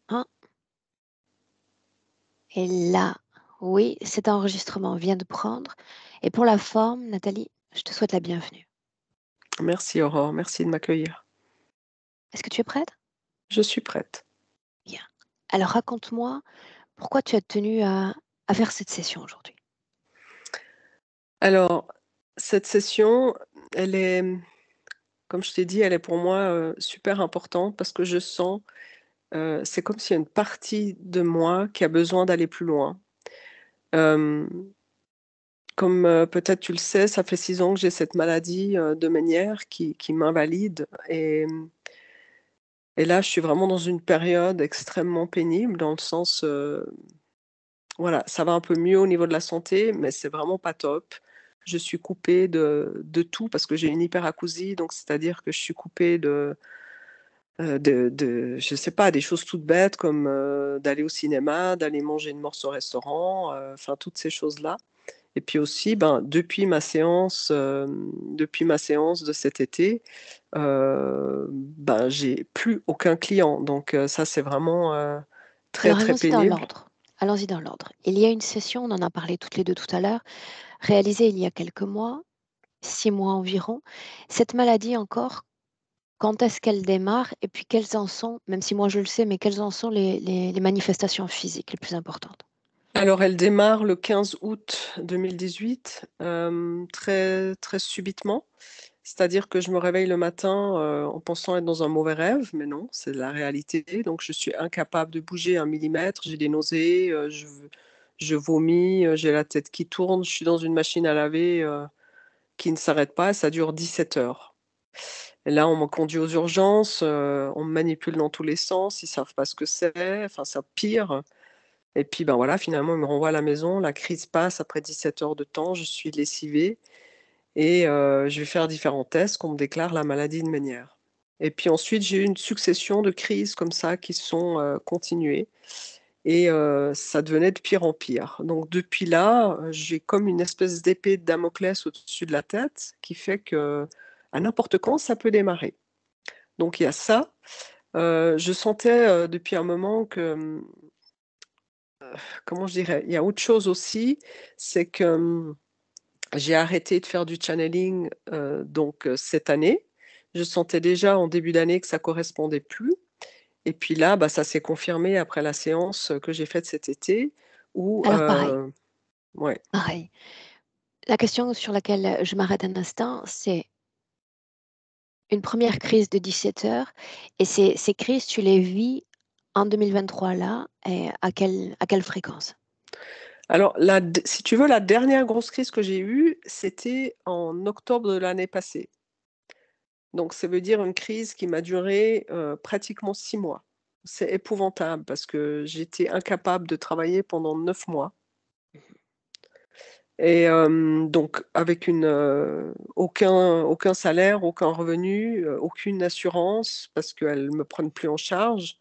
1. Et là, oui, cet enregistrement vient de prendre. Et pour la forme, Nathalie, je te souhaite la bienvenue. Merci Aurore, merci de m'accueillir. Est-ce que tu es prête? Je suis prête. Bien. Alors raconte-moi pourquoi tu as tenu à faire cette session aujourd'hui. Alors, cette session, elle est, comme je t'ai dit, elle est pour moi super importante parce que je sens, c'est comme s'il y a une partie de moi qui a besoin d'aller plus loin. Euh, Comme peut-être tu le sais, ça fait 6 ans que j'ai cette maladie de Ménière qui m'invalide. Et là, je suis vraiment dans une période extrêmement pénible dans le sens, voilà, ça va un peu mieux au niveau de la santé, mais c'est vraiment pas top. Je suis coupée de tout parce que j'ai une hyperacousie, donc c'est-à-dire que je suis coupée de je sais pas, des choses toutes bêtes comme, d'aller au cinéma, d'aller manger une morse au restaurant, enfin toutes ces choses-là. Et puis aussi, ben, depuis ma séance de cet été, ben, j'ai plus aucun client, donc ça, c'est vraiment, très, Alors très allons-y dans pénible. l'ordre. Allons-y dans l'ordre. Il y a une session, on en a parlé toutes les deux tout à l'heure, réalisée il y a quelques mois, 6 mois environ. Cette maladie encore, quand est-ce qu'elle démarre et puis quelles en sont, même si moi je le sais, mais quelles en sont les manifestations physiques les plus importantes? Alors, elle démarre le 15 août 2018, très, très subitement. C'est-à-dire que je me réveille le matin, en pensant être dans un mauvais rêve, mais non, c'est la réalité. Donc je suis incapable de bouger un millimètre, j'ai des nausées, je vomis, j'ai la tête qui tourne, je suis dans une machine à laver, qui ne s'arrête pas, ça dure 17 heures. Et là, on me conduit aux urgences, on me manipule dans tous les sens, ils savent pas ce que c'est, enfin, ça pire. Et puis, ben, voilà, finalement, ils me renvoient à la maison. La crise passe après 17 heures de temps. Je suis lessivée et je vais faire différents tests qu'on me déclare la maladie de Ménière. Et puis ensuite, j'ai eu une succession de crises comme ça qui sont, continuées et ça devenait de pire en pire. Donc depuis là, j'ai comme une espèce d'épée de Damoclès au-dessus de la tête qui fait qu'à n'importe quand, ça peut démarrer. Donc il y a ça. Je sentais, depuis un moment que, comment je dirais? Il y a autre chose aussi, c'est que, j'ai arrêté de faire du channeling, donc cette année. Je sentais déjà en début d'année que ça correspondait plus et puis là, bah, ça s'est confirmé après la séance, que j'ai faite cet été où, Alors pareil, ouais. pareil. La question sur laquelle je m'arrête un instant, c'est une première crise de 17 heures et ces crises, tu les vis en 2023 là et à quelle fréquence? Alors si tu veux, la dernière grosse crise que j'ai eue, c'était en octobre de l'année passée. Donc ça veut dire une crise qui m'a duré, pratiquement 6 mois. C'est épouvantable parce que j'étais incapable de travailler pendant 9 mois. Et donc avec aucun salaire, aucun revenu, aucune assurance parce qu'elles me prennent plus en charge.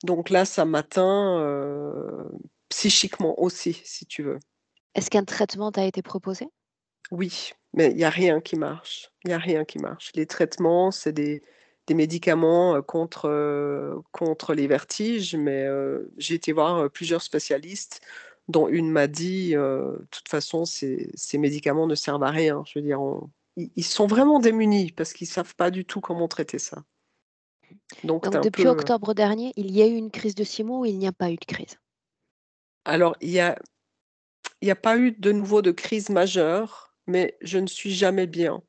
Donc là, ça m'atteint, psychiquement aussi, si tu veux. Est-ce qu'un traitement t'a été proposé? Oui, mais il y a rien qui marche. Il y a rien qui marche. Les traitements, c'est des médicaments, contre les vertiges, mais j'ai été voir, plusieurs spécialistes, dont une m'a dit, «De toute façon, ces médicaments ne servent à rien». Je veux dire, ils sont vraiment démunis parce qu'ils savent pas du tout comment traiter ça. Donc tu Donc un depuis peu, octobre dernier, il y a eu une crise de 6 mois ou il n'y a pas eu de crise? alors il y a pas eu de nouveau de crise majeure, mais je ne suis jamais bien.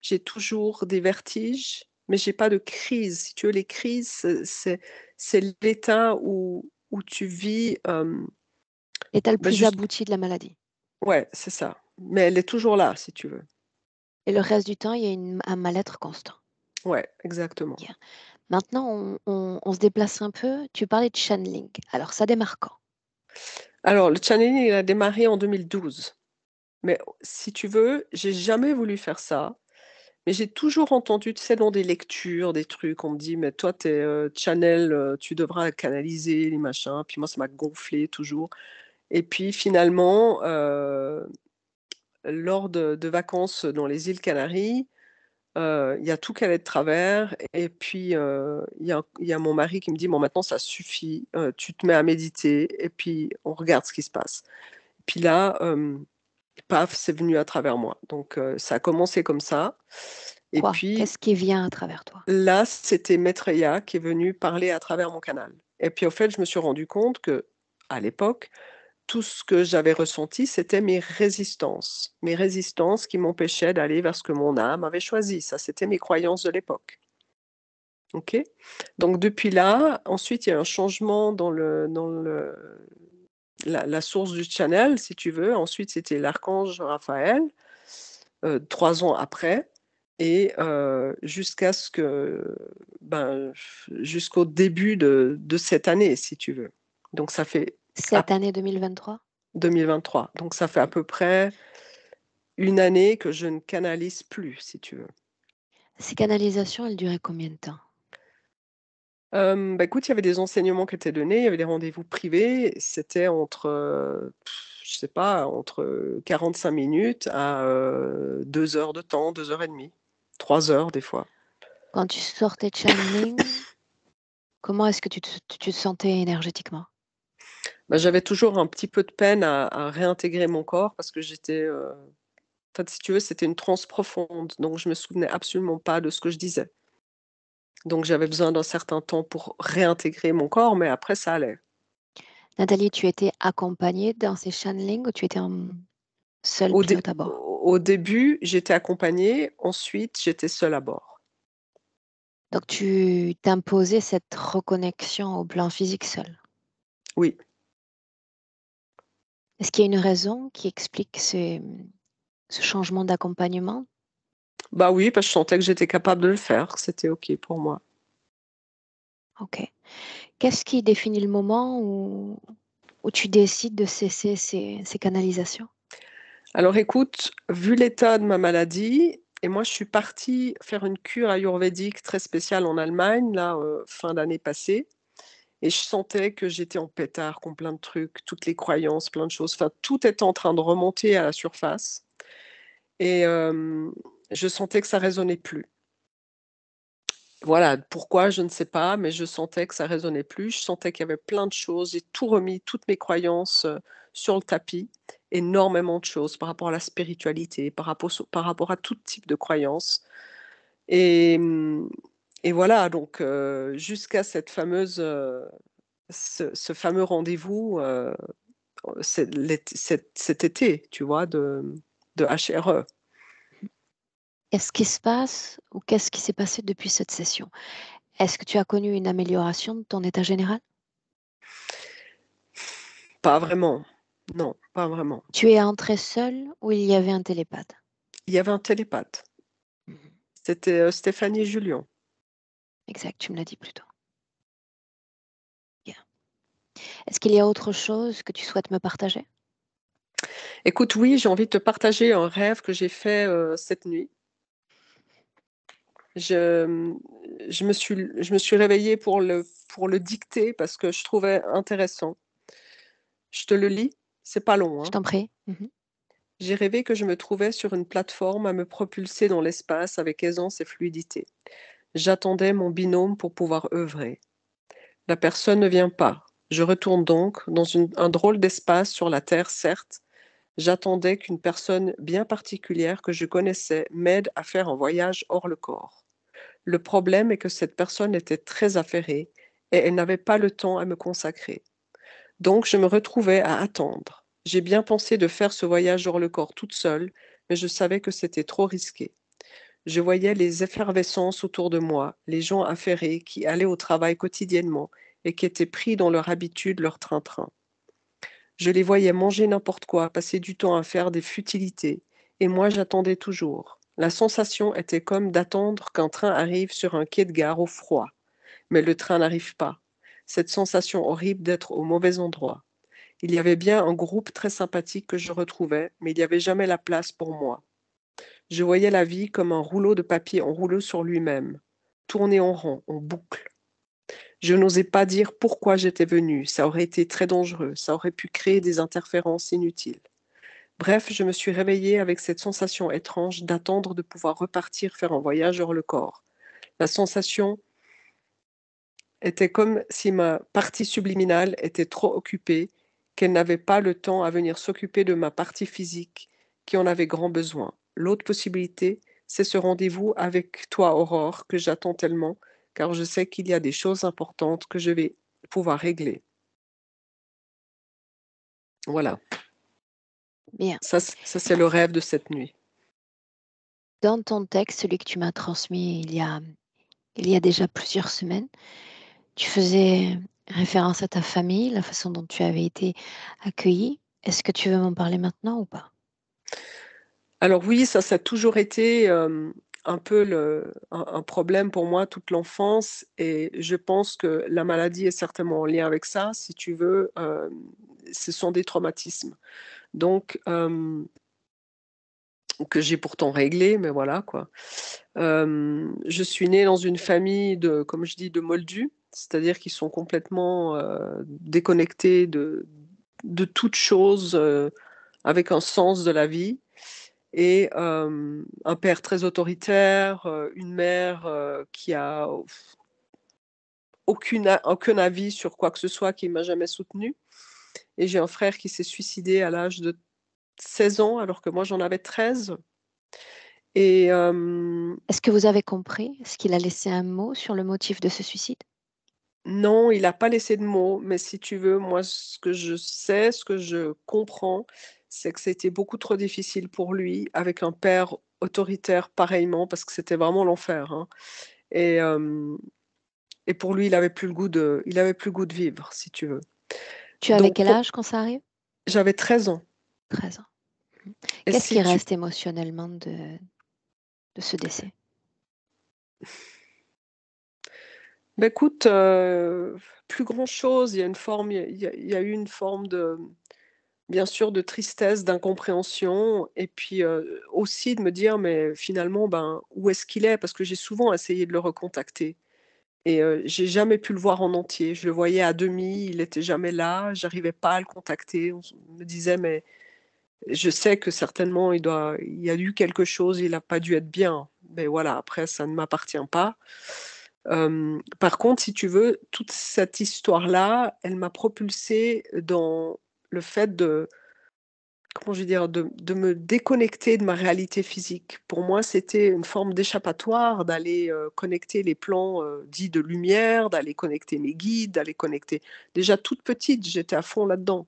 J'ai toujours des vertiges, mais j'ai pas de crise. Si tu veux, les crises, c'est l'état où tu vis, L'état le bah, plus juste, abouti de la maladie. ouais, c'est ça. Mais elle est toujours là, si tu veux. Et le reste du temps, il y a un mal-être constant. Ouais, exactement. Bien. Maintenant, on se déplace un peu. Tu parlais de channeling. Alors, ça démarre quand? Alors le channeling, il a démarré en 2012. Mais si tu veux, j'ai jamais voulu faire ça, mais j'ai toujours entendu, tu sais, dans des lectures, des trucs, on me dit: «Mais toi, tu es, channel, tu devras canaliser les machins». Puis moi, ça m'a gonflé toujours et puis finalement, lors de vacances dans les îles Canaries, Il y a tout qui allait de travers et puis, il y a mon mari qui me dit: «Bon maintenant ça suffit, tu te mets à méditer et puis on regarde ce qui se passe». Puis là, paf, c'est venu à travers moi. Donc, ça a commencé comme ça et Quoi? puis Qu'est-ce qui vient à travers toi? là, c'était Maitreya qui est venu parler à travers mon canal et puis, au fait, je me suis rendu compte que à l'époque, tout ce que j'avais ressenti, c'était mes résistances qui m'empêchaient d'aller vers ce que mon âme avait choisi. Ça, c'était mes croyances de l'époque. OK? Donc depuis là, ensuite, il y a un changement dans la source du channel, si tu veux. Ensuite, c'était l'archange Raphaël, 3 ans après et jusqu'à ce que, ben, jusqu'au début de cette année, si tu veux. Donc ça fait Cette année 2023? 2023. Donc ça fait à peu près une année que je ne canalise plus, si tu veux. Ces canalisations, elles duraient combien de temps? Bah, écoute, il y avait des enseignements qui étaient donnés, il y avait des rendez-vous privés. C'était entre, je sais pas, entre, 45 minutes à, 2 heures de temps, 2 heures et demie, 3 heures des fois. Quand tu sortais de channeling, comment est-ce que tu te sentais énergétiquement? Bah, j'avais toujours un petit peu de peine à réintégrer mon corps parce que j'étais, en fait, si tu veux, c'était une transe profonde, donc je me souvenais absolument pas de ce que je disais. Donc j'avais besoin d'un certain temps pour réintégrer mon corps, mais après ça allait. Nathalie, tu étais accompagnée dans ces channelings ou tu étais en seule Au dé pilote à bord? au début, j'étais accompagnée, ensuite j'étais seule à bord. Donc tu t'imposais cette reconnexion au plan physique seule. Oui. Est-ce qu'il y a une raison qui explique ce changement d'accompagnement? Bah, oui, parce que je sentais que j'étais capable de le faire, que c'était OK pour moi. OK. Qu'est-ce qui définit le moment où tu décides de cesser ces canalisations? Alors écoute, vu l'état de ma maladie et moi je suis partie faire une cure ayurvédique très spéciale en Allemagne là, fin d'année passée et je sentais que j'étais en pétard contre plein de trucs, toutes les croyances, plein de choses, enfin tout était en train de remonter à la surface et je sentais que ça résonnait plus. Voilà, pourquoi, je ne sais pas, mais je sentais que ça résonnait plus. Je sentais qu'il y avait plein de choses. J'ai tout remis, toutes mes croyances, sur le tapis. Énormément de choses par rapport à la spiritualité, par rapport à tout type de croyances et et voilà donc jusqu'à cette fameuse, ce fameux rendez-vous, cet été, tu vois, de HRE. Qu'est-ce qui se passe ou qu'est-ce qui s'est passé depuis cette session? Est-ce que tu as connu une amélioration de ton état général? Pas vraiment. Non, pas vraiment. Tu es entrée seule ou il y avait un télépathe? Il y avait un télépathe. Mmh. C'était, Stéphanie Julian. Exact, tu me l'as dit plus tôt. Bien. Est-ce qu'il y a autre chose que tu souhaites me partager? Écoute, oui, j'ai envie de te partager un rêve que j'ai fait, cette nuit. Je, je me suis réveillée pour le dicter parce que je trouvais intéressant. Je te le lis, c'est pas long, Je hein. t'en prie. Mmh. J'ai rêvé que je me trouvais sur une plateforme à me propulser dans l'espace avec aisance et fluidité. J'attendais mon binôme pour pouvoir œuvrer. La personne ne vient pas. Je retourne donc dans un drôle d'espace sur la Terre, certes. J'attendais qu'une personne bien particulière que je connaissais m'aide à faire un voyage hors le corps. Le problème est que cette personne était très affairée et elle n'avait pas le temps à me consacrer. Donc je me retrouvais à attendre. J'ai bien pensé de faire ce voyage hors le corps toute seule, mais je savais que c'était trop risqué. Je voyais les effervescences autour de moi, les gens affairés qui allaient au travail quotidiennement et qui étaient pris dans leur habitude, leur train-train. Je les voyais manger n'importe quoi, passer du temps à faire des futilités, et moi j'attendais toujours. La sensation était comme d'attendre qu'un train arrive sur un quai de gare au froid, mais le train n'arrive pas. Cette sensation horrible d'être au mauvais endroit. Il y avait bien un groupe très sympathique que je retrouvais, mais il n'y avait jamais la place pour moi. Je voyais la vie comme un rouleau de papier enroulé sur lui-même, tourné en rond, en boucle. Je n'osais pas dire pourquoi j'étais venue, ça aurait été très dangereux, ça aurait pu créer des interférences inutiles. Bref, je me suis réveillée avec cette sensation étrange d'attendre de pouvoir repartir faire un voyage hors le corps. La sensation était comme si ma partie subliminale était trop occupée, qu'elle n'avait pas le temps à venir s'occuper de ma partie physique qui en avait grand besoin. L'autre possibilité, c'est ce rendez-vous avec toi, Aurore, que j'attends tellement, car je sais qu'il y a des choses importantes que je vais pouvoir régler. Voilà, Bien. ça c'est le rêve de cette nuit. Dans ton texte, celui que tu m'as transmis il y a déjà plusieurs semaines, tu faisais référence à ta famille, la façon dont tu avais été accueillie. Est-ce que tu veux m'en parler maintenant ou pas? Alors oui, ça a toujours été, un peu un problème pour moi toute l'enfance et je pense que la maladie est certainement en lien avec ça. Si tu veux, ce sont des traumatismes. Donc, que j'ai pourtant réglés, mais voilà quoi. Je suis née dans une famille de, comme je dis, de moldus, c'est-à-dire qu'ils sont complètement, déconnectés de toute chose, avec un sens de la vie. Et un père très autoritaire, une mère, qui a aucun avis sur quoi que ce soit, qui m'a jamais soutenue et j'ai un frère qui s'est suicidé à l'âge de 16 ans alors que moi j'en avais 13 et Est-ce que vous avez compris? Est-ce qu'il a laissé un mot sur le motif de ce suicide? non, il a pas laissé de mots, mais si tu veux, moi ce que je sais, ce que je comprends, c'est que c'était beaucoup trop difficile pour lui avec un père autoritaire pareillement parce que c'était vraiment l'enfer, hein et Et pour lui, il avait plus le goût de vivre, si tu veux. Tu avais Donc quel pour âge quand ça arrive? j'avais 13 ans 13 ans. Mmh. et Qu'est-ce si qui tu reste émotionnellement de ce décès? bah, écoute, plus grand chose. Il y a une forme il y a eu une forme de bien sûr, de tristesse, d'incompréhension et puis, aussi de me dire: «Mais finalement, ben, où est-ce qu'il est?» parce que j'ai souvent essayé de le recontacter et j'ai jamais pu le voir en entier. Je le voyais à demi, il était jamais là, j'arrivais pas à le contacter. On me disait: «Mais je sais que certainement il y a eu quelque chose, il a pas dû être bien, mais voilà, après ça ne m'appartient pas. Par contre, si tu veux, toute cette histoire-là, elle m'a propulsée dans le fait de, comment je vais dire? De me déconnecter de ma réalité physique. Pour moi, c'était une forme d'échappatoire d'aller, connecter les plans, dits de lumière, d'aller connecter mes guides, d'aller connecter déjà toute petite, j'étais à fond là-dedans.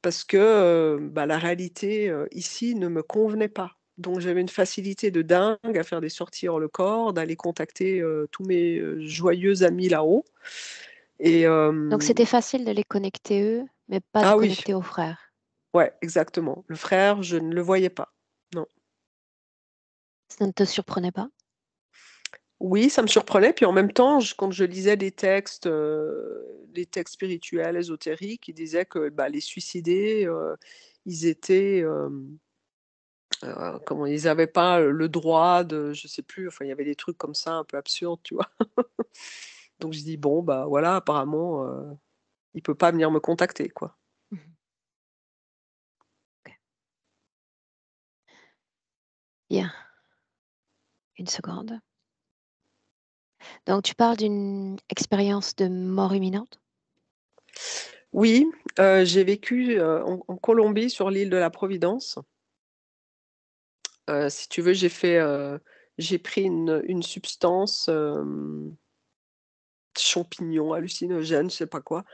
Parce que, bah, la réalité, ici ne me convenait pas. Donc j'avais une facilité de dingue à faire des sorties hors le corps, d'aller contacter, tous mes, joyeux amis là-haut et Donc c'était facile de les connecter eux, mais pas de ah oui, connecter aux frères. ouais, exactement. Le frère, je ne le voyais pas. Non. Ça ne te surprenait pas? Oui, ça me surprenait, puis en même temps, quand je lisais des textes spirituels, ésotériques, ils disaient que, bah, les suicidés, ils étaient, comment ils avaient pas, le droit de je sais plus, enfin, il y avait des trucs comme ça un peu absurdes, tu vois? Donc je dis: «Bon, bah, voilà, apparemment, il peut pas venir me contacter, quoi». Mmh. OK. Bien, une seconde. Donc tu parles d'une expérience de mort imminente? Oui, j'ai vécu, en Colombie, sur l'île de la Providence. Si tu veux, j'ai pris une substance, champignon, hallucinogène, je sais pas quoi.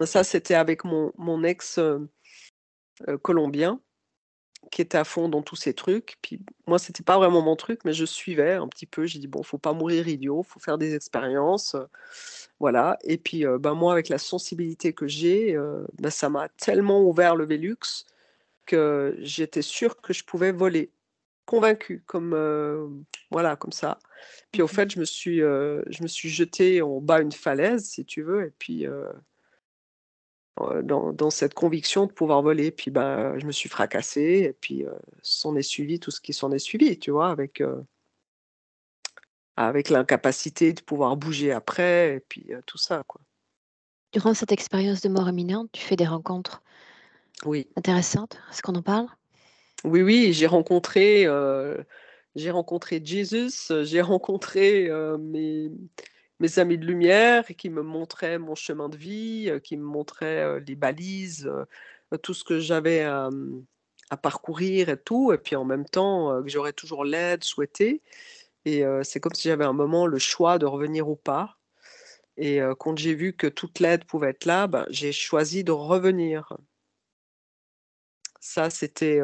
Ça, c'était avec mon ex, colombien, qui était à fond dans tous ces trucs. Puis moi, c'était pas vraiment mon truc, mais je suivais un petit peu. J'ai dit: «Bon, faut pas mourir idiot, faut faire des expériences», voilà et puis, bah, moi, avec la sensibilité que j'ai, bah, ça m'a tellement ouvert le Velux que j'étais sûre que je pouvais voler. Convaincue comme, voilà, comme ça. Puis au Mmh. fait, je me suis jetée en bas une falaise, si tu veux et puis, dans cette conviction de pouvoir voler. Puis, ben, je me suis fracassée et puis, s'en est suivi tout ce qui s'en est suivi, tu vois? Avec l'incapacité de pouvoir bouger après et puis, tout ça, quoi. Durant cette expérience de mort imminente, tu fais des rencontres Oui. Intéressante. Est-ce qu'on en parle? Oui, oui, j'ai rencontré Jesus, j'ai rencontré, mes amis de lumière qui me montraient mon chemin de vie, qui me montraient, les balises, tout ce que j'avais à parcourir et tout et puis en même temps, que j'aurais toujours l'aide souhaitée et c'est comme si j'avais un moment le choix de revenir ou pas et quand j'ai vu que toute l'aide pouvait être là, ben, j'ai choisi de revenir. Ça, c'était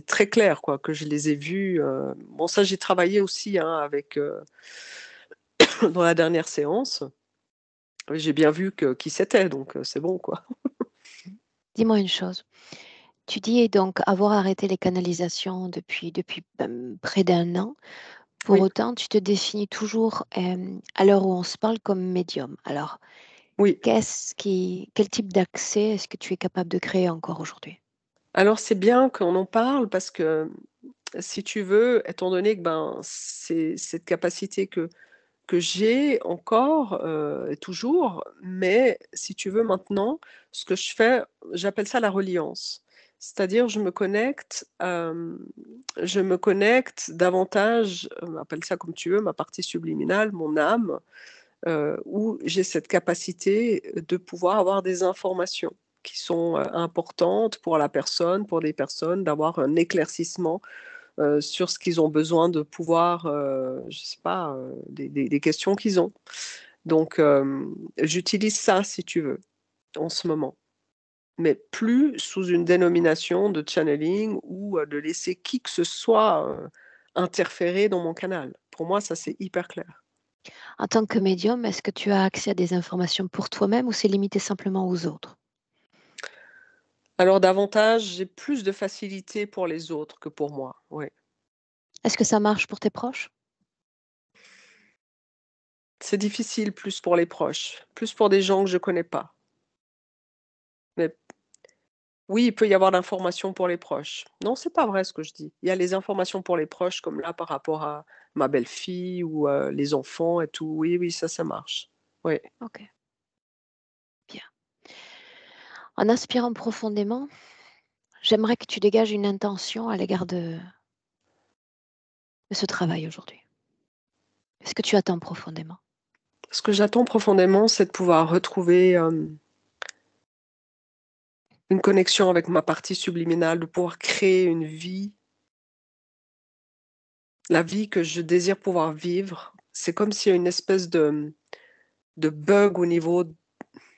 très clair quoi, que je les ai vus, bon ça j'ai travaillé aussi, hein, avec, dans la dernière séance. Oui, j'ai bien vu que qui c'était donc c'est bon quoi. Dis-moi une chose. Tu dis donc avoir arrêté les canalisations depuis, près d'un an. Pour Oui, autant, tu te définis toujours, à l'heure où on se parle, comme médium. Alors, oui. quel type d'accès est-ce que tu es capable de créer encore aujourd'hui? Alors c'est bien qu'on en parle parce que, si tu veux, étant donné que, ben, c'est cette capacité que j'ai encore, et toujours, mais si tu veux maintenant, ce que je fais, j'appelle ça la reliance. C'est-à-dire je me connecte davantage, appelle ça comme tu veux, ma partie subliminale, mon âme, où j'ai cette capacité de pouvoir avoir des informations qui sont, importantes pour la personne, pour des personnes, d'avoir un éclaircissement sur ce qu'ils ont besoin de pouvoir, je sais pas, des questions qu'ils ont. Donc j'utilise ça si tu veux, en ce moment, mais plus sous une dénomination de channeling ou de laisser qui que ce soit, interférer dans mon canal. Pour moi, ça, c'est hyper clair. En tant que médium, est-ce que tu as accès à des informations pour toi-même ou c'est limité simplement aux autres? Alors davantage, j'ai plus de facilité pour les autres que pour moi, oui. Est-ce que ça marche pour tes proches? C'est difficile plus pour les proches, plus pour des gens que je connais pas, mais oui, il peut y avoir l'information pour les proches. Non, c'est pas vrai ce que je dis. Il y a les informations pour les proches comme là par rapport à ma belle-fille ou, les enfants et tout. Oui, oui, ça marche. Oui. OK, bien. En inspirant profondément, j'aimerais que tu dégages une intention à l'égard de ce travail aujourd'hui. Qu'est-ce que tu attends profondément? Ce que j'attends profondément, c'est de pouvoir retrouver, une connexion avec ma partie subliminale, de pouvoir créer une vie, la vie que je désire pouvoir vivre. C'est comme s'il y a une espèce de bug au niveau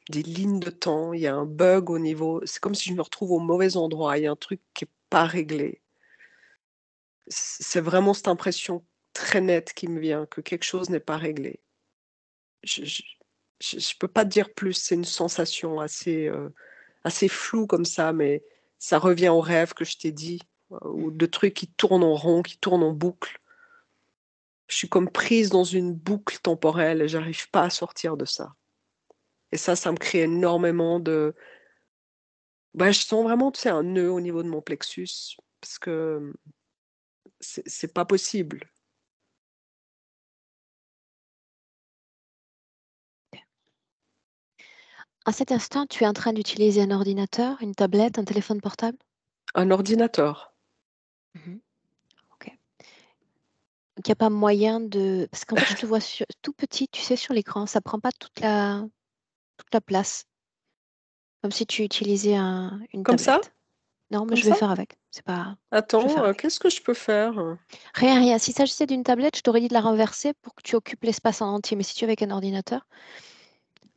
des lignes de temps. Il y a un bug au niveau c'est comme si je me retrouve au mauvais endroit. Il y a un truc qui est pas réglé. C'est vraiment cette impression très nette qui me vient, que quelque chose n'est pas réglé. Je je peux pas te dire plus, c'est une sensation assez, assez floue comme ça, mais ça revient aux rêves que je t'ai dit, ou Mmh. de trucs qui tournent en rond, qui tournent en boucle. Je suis comme prise dans une boucle temporelle et j'arrive pas à sortir de ça et ça me crée énormément de bah, je sens vraiment, tu sais, un nœud au niveau de mon plexus parce que, c'est pas possible. À cet instant, tu es en train d'utiliser un ordinateur, une tablette, un téléphone portable? Un ordinateur. Mmh. OK. Donc il y a pas moyen de parce qu'en fait, je te vois tout petit, tu sais, sur l'écran, ça prend pas toute la place, comme si tu utilisais une Comme ça? tablette. Non, mais Comme je vais ça? faire avec, c'est pas je vais Attends, faire avec. qu'est-ce que je peux faire? Rien, rien. S'il s'agissait d'une tablette, je t'aurais dit de la renverser pour que tu occupes l'espace en entier, mais si tu es avec un ordinateur,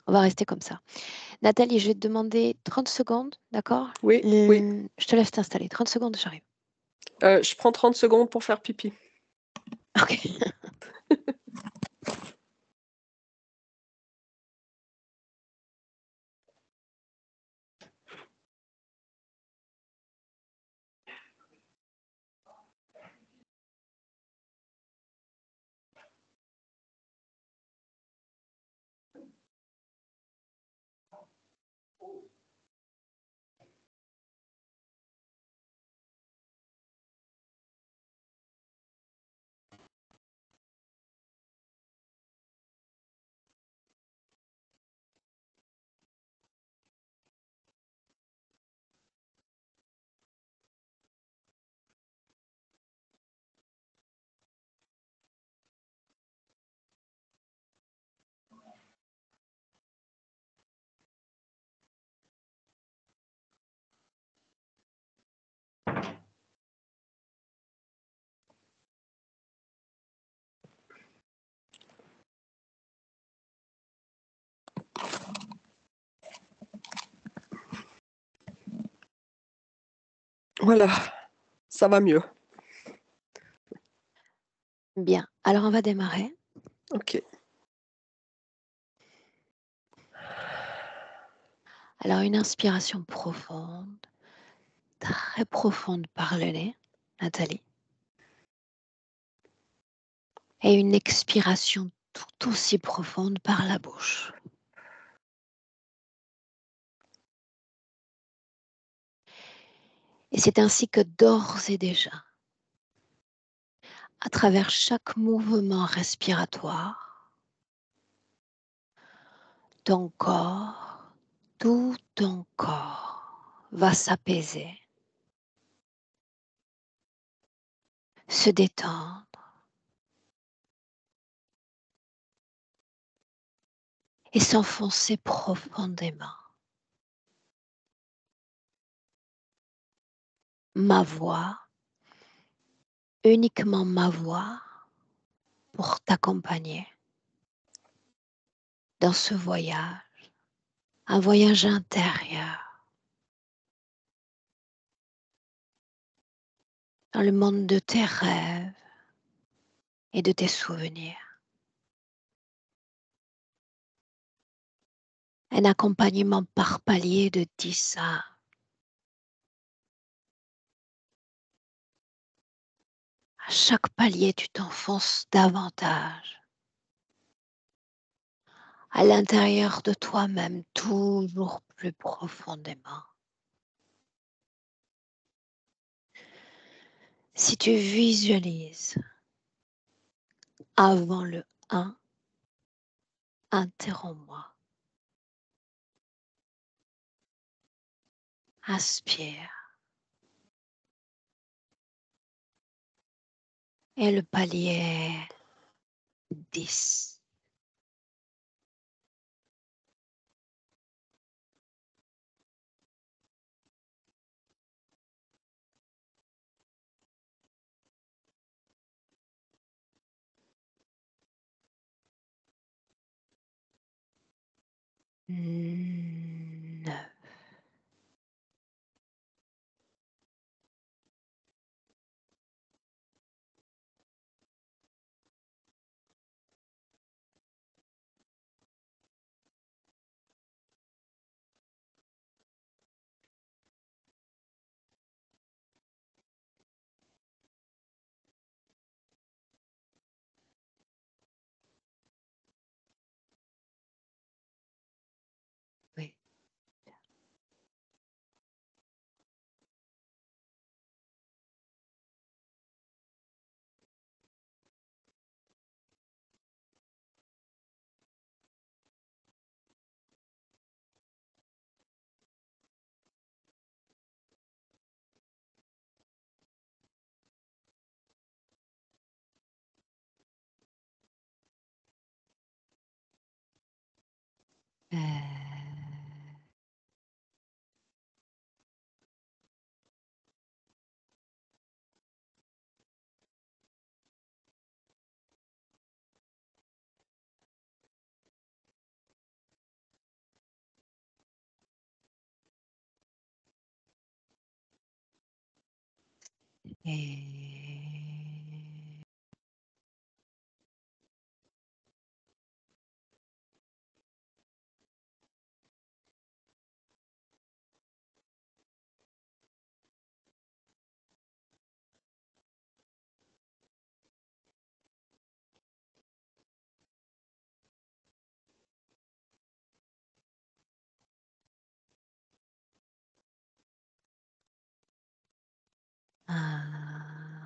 on va rester comme ça. Nathalie, je vais te demander 30 secondes, d'accord? Oui, oui. Je te laisse t'installer. 30 secondes, j'arrive. Je prends 30 secondes pour faire pipi. OK. Voilà, ça va mieux. Bien, alors on va démarrer. OK. Alors une inspiration profonde, très profonde par le nez, Nathalie. Et une expiration tout aussi profonde par la bouche. Et c'est ainsi que d'ores et déjà, à travers chaque mouvement respiratoire, ton corps, tout ton corps va s'apaiser, se détendre et s'enfoncer profondément. Ma voix, uniquement ma voix, pour t'accompagner dans ce voyage, un voyage intérieur, dans le monde de tes rêves et de tes souvenirs. Un accompagnement par palier de 10 à chaque palier, tu t'enfonces davantage à l'intérieur de toi-même, toujours plus profondément. Si tu visualises avant le 1, interromps-moi. Inspire. Et le palier 10. Neuf. Oui. Et un.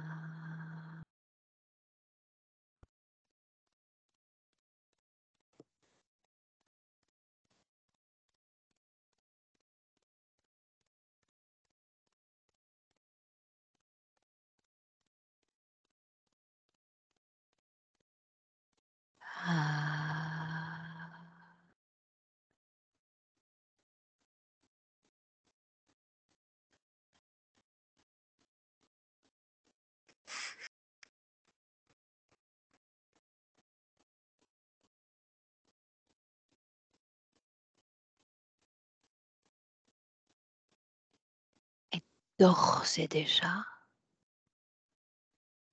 d'ores et déjà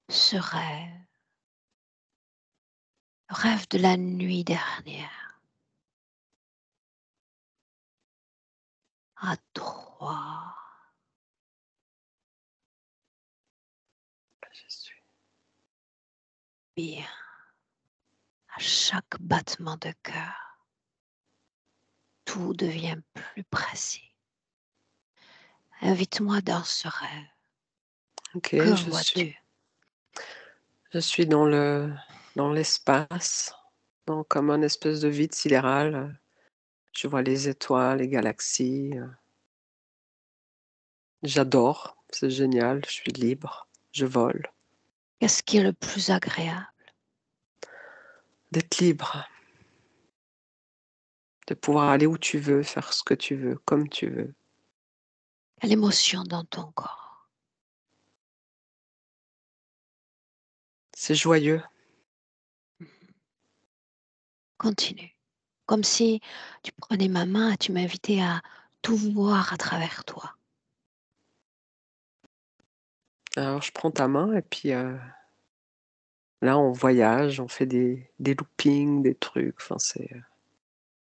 ce rêve, le rêve de la nuit dernière, à 3, Je suis. bien, à chaque battement de cœur, tout devient plus précis. Invite-moi dans ce rêve. Ok, Que je suis, vois-tu? je suis dans l'espace, comme un espèce de vide sidéral. Je vois les étoiles, les galaxies. J'adore, c'est génial, je suis libre, je vole. Qu'est-ce qui est le plus agréable? D'être libre, de pouvoir aller où tu veux, faire ce que tu veux, comme tu veux. Quelle émotion dans ton corps? C'est joyeux. Continue. Comme si tu prenais ma main et tu m'invitais à tout voir à travers toi. Alors je prends ta main et puis là on voyage, on fait des loopings, des trucs, enfin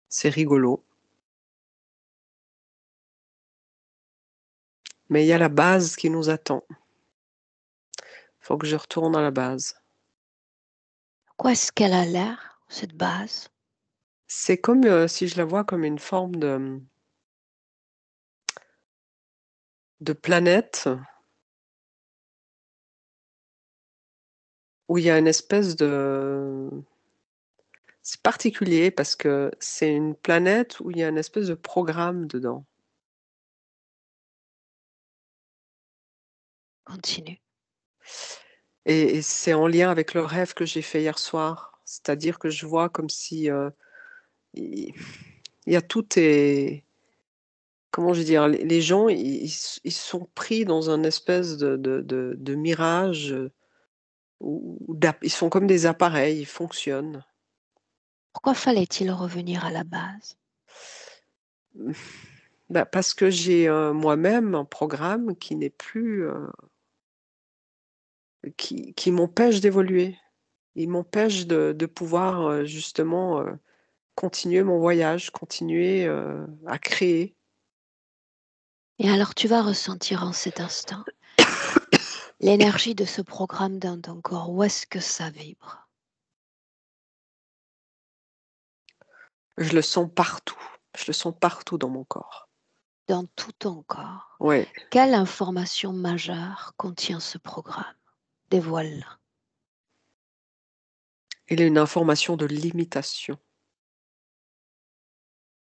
c'est rigolo. Mais il y a la base qui nous attend. Faut que je retourne à la base. Quoi est-ce qu'elle a l'air, cette base? C'est comme si je la vois comme une forme de planète où il y a une espèce de... C'est particulier parce que c'est une planète où il y a une espèce de programme dedans. Continue. Et c'est en lien avec le rêve que j'ai fait hier soir. C'est-à-dire que je vois comme si il il y a tout est comment je veux dire? Les gens, ils sont pris dans un espèce de mirage, où ils sont comme des appareils, ils fonctionnent. Pourquoi fallait-il revenir à la base? Bah, parce que j'ai, moi-même un programme qui n'est plus, qui m'empêche d'évoluer. Il m'empêche de pouvoir, justement, continuer mon voyage, continuer, à créer. Et alors tu vas ressentir en cet instant l'énergie de ce programme dans ton corps. Où est-ce que ça vibre? Je le sens partout. Je le sens partout dans mon corps. Dans tout ton corps. Ouais, Quelle information majeure contient ce programme? Dévoile-la. il a une information de limitation.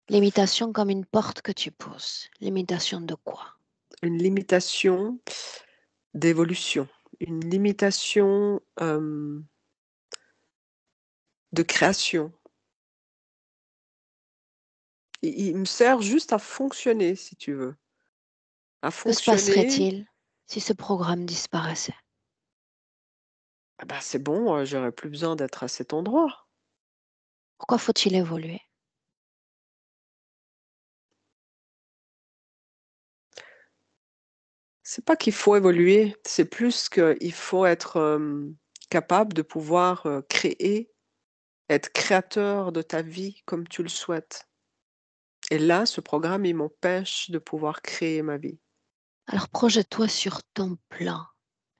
L'imitation comme une porte que tu pousses. L'imitation de quoi? Une limitation d'évolution, une limitation, de création. Il me sert juste à fonctionner, si tu veux, à Que se fonctionner. passerait-il si ce programme disparaissait? Ah bah, c'est bon, j'aurais plus besoin d'être à cet endroit. Pourquoi faut-il évoluer? C'est pas qu'il faut évoluer, c'est plus qu'il faut être, capable de pouvoir, créer, être créateur de ta vie comme tu le souhaites. Et là, ce programme, il m'empêche de pouvoir créer ma vie. Alors projette-toi sur ton plan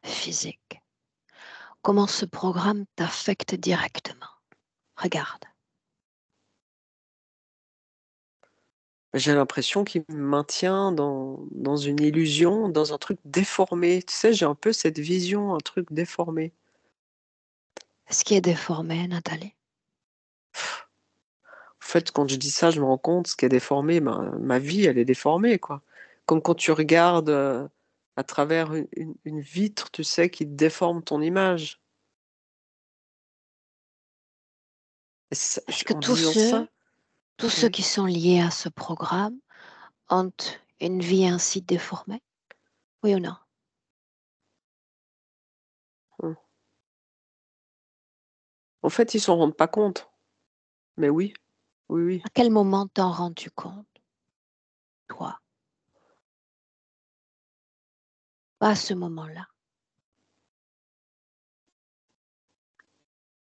physique. Comment ce programme t'affecte directement? Regarde. J'ai l'impression qu'il me maintient dans une illusion, dans un truc déformé. Tu sais, j'ai un peu cette vision, un truc déformé. Ce qui est déformé, Nathalie. En fait, quand je dis ça, je me rends compte, ce qui est déformé, ma vie, elle est déformée, quoi. Comme quand tu regardes, à travers une vitre, tu sais, qui déforme ton image. Et ça Est-ce j que en disant ça tous ceux oui. qui sont liés à ce programme ont une vie ainsi déformée? Oui ou non? Mmh. En fait, ils s'en rendent pas compte. Mais oui, oui, oui. À quel moment t'en rends-tu compte, toi? Pas à ce moment-là.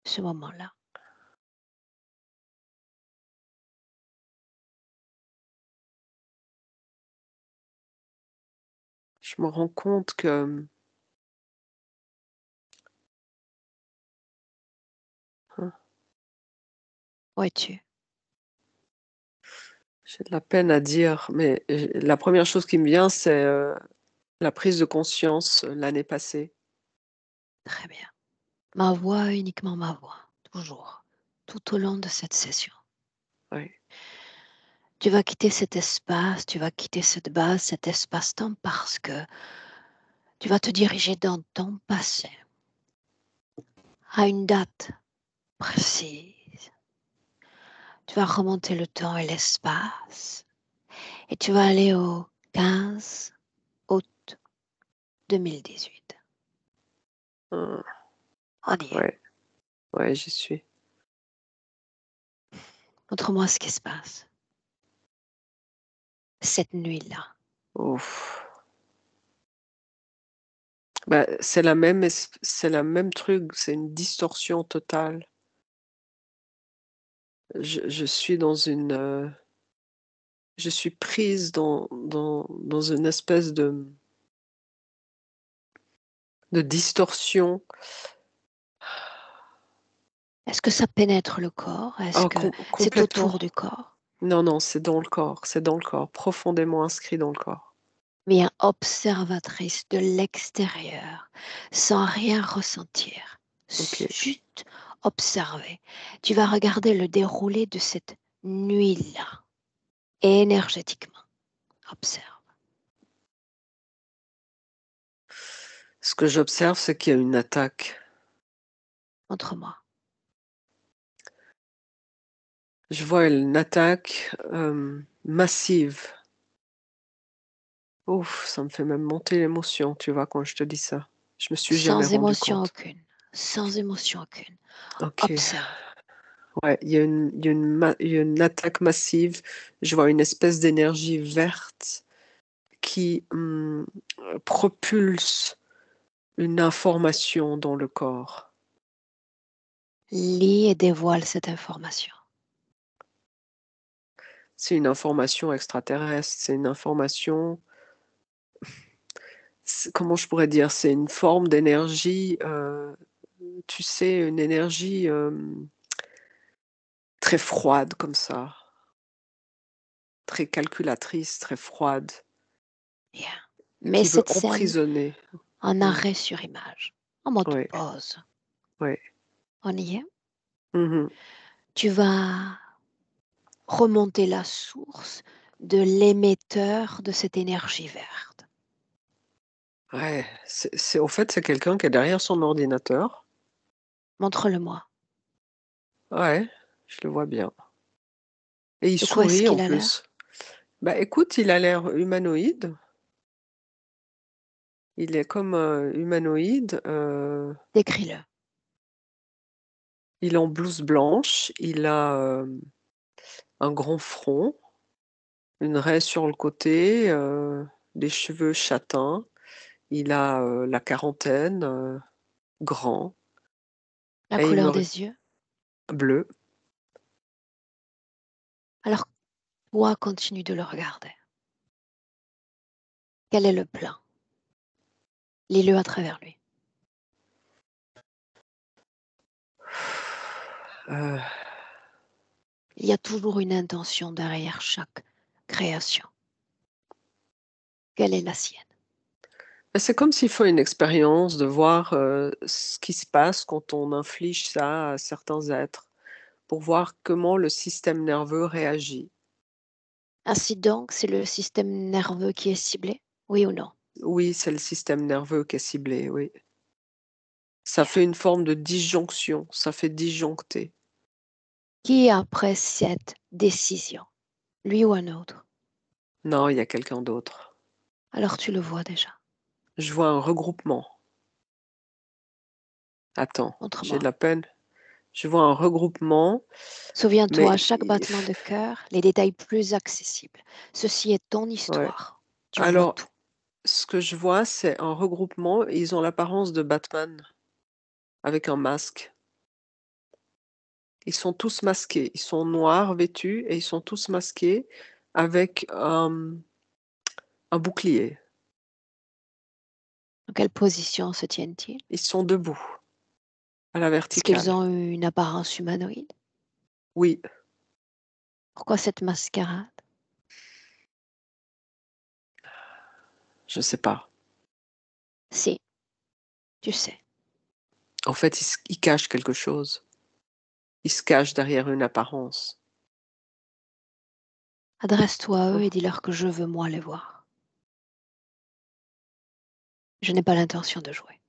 Ce moment-là. Je me rends compte que Où es-tu? j'ai de la peine à dire, mais la première chose qui me vient, c'est, la prise de conscience, l'année passée. Très bien. Ma voix, uniquement ma voix, toujours, tout au long de cette session. Oui. Tu vas quitter cet espace, tu vas quitter cette base, cet espace-temps parce que tu vas te diriger dans ton passé, à une date précise. Tu vas remonter le temps et l'espace et tu vas aller au 15 août 2018. Mmh. On y est. Ouais, ouais, j'y suis. Montre-moi ce qui se passe. Cette nuit-là. Ouf. Bah, c'est la même truc, c'est une distorsion totale. Je suis dans une, je suis prise dans une espèce de distorsion. Est-ce que ça pénètre le corps? Est-ce Ah, que c'est complètement. autour du corps? Non, non, c'est dans le corps, profondément inscrit dans le corps. Bien observatrice de l'extérieur, sans rien ressentir, OK. juste observer. Tu vas regarder le déroulé de cette nuit-là, énergétiquement. Observe. Ce que j'observe, c'est qu'il y a une attaque. Montre-moi. Je vois une attaque, massive. Ouf, ça me fait même monter l'émotion, tu vois, quand je te dis ça. Je me suis jamais Sans rendu émotion compte. aucune. Sans émotion aucune. OK. Observe. Ouais, il y a une attaque massive. Je vois une espèce d'énergie verte qui, propulse une information dans le corps. Lis et dévoile cette information. C'est une information extraterrestre, c'est une information, comment je pourrais dire? C'est une forme d'énergie, tu sais, une énergie, très froide comme ça, très calculatrice, très froide, Bien. et Mets qui veut cette scène emprisonner. en Mmh. arrêt sur image, en mode Ouais, pause. ouais. On y est. Mmh. Tu vas remonter la source de l'émetteur de cette énergie verte. Ouais, c'est au fait, c'est quelqu'un qui est derrière son ordinateur. Montre-le-moi. Ouais, je le vois bien, et il De quoi est-ce sourit en qu'il a plus. l'air? Bah, écoute, il a l'air humanoïde. Il est comme, humanoïde, Décris-le. il est en blouse blanche, il a, un grand front, une raie sur le côté, des cheveux châtains. Il a, la quarantaine, grand, La et il me couleur re des yeux. bleu. Alors, toi, continue de le regarder. Quel est le plan? Lis-le à travers lui. Heu, Il y a toujours une intention derrière chaque création. Quelle est la sienne? c'est comme s'il faut une expérience de voir, ce qui se passe quand on inflige ça à certains êtres, pour voir comment le système nerveux réagit. Ainsi donc, c'est le système nerveux qui est ciblé? Oui ou non? Oui, c'est le système nerveux qui est ciblé, oui. Ça Bien. fait une forme de disjonction, ça fait disjoncter. Qui a pris cette décision? Lui ou un autre? Non, il y a quelqu'un d'autre. Alors tu le vois déjà. Je vois un regroupement. Attends, j'ai de Montre-moi. la peine. Je vois un regroupement, Souviens-toi, mais chaque battement de cœur, les détails plus accessibles. Ceci est ton ouais. histoire. Tu vois Alors, tout. ce que je vois, c'est un regroupement. Ils ont l'apparence de Batman avec un masque. Ils sont tous masqués. Ils sont noirs vêtus et ils sont tous masqués avec, un bouclier. Dans quelle position se tiennent-ils? Ils sont debout, à la Est-ce qu'ils verticale. ont une apparence humanoïde? Oui, Pourquoi cette mascarade? je sais pas. Si, tu sais. En fait, ils cachent quelque chose. Ils se cachent derrière une apparence. Adresse-toi à eux et Oh. dis-leur que je veux moi les voir. Je n'ai pas l'intention de jouer.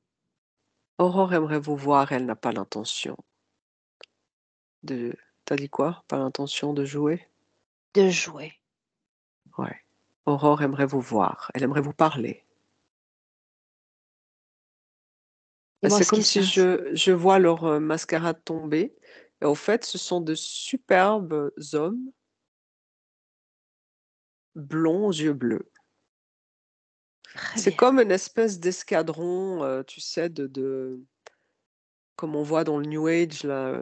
Aurore aimerait vous voir, elle n'a pas l'intention de tu dit quoi? Pas l'intention de jouer? De jouer. Ouais. Aurore aimerait vous voir, elle aimerait vous parler. Dis-moi C'est ce qui comme se si passe. je vois leur, mascarade tomber et au fait, ce sont de superbes hommes blonds aux yeux bleus. Très C'est bien. comme une espèce d'escadron, tu sais, comme on voit dans le New Age là,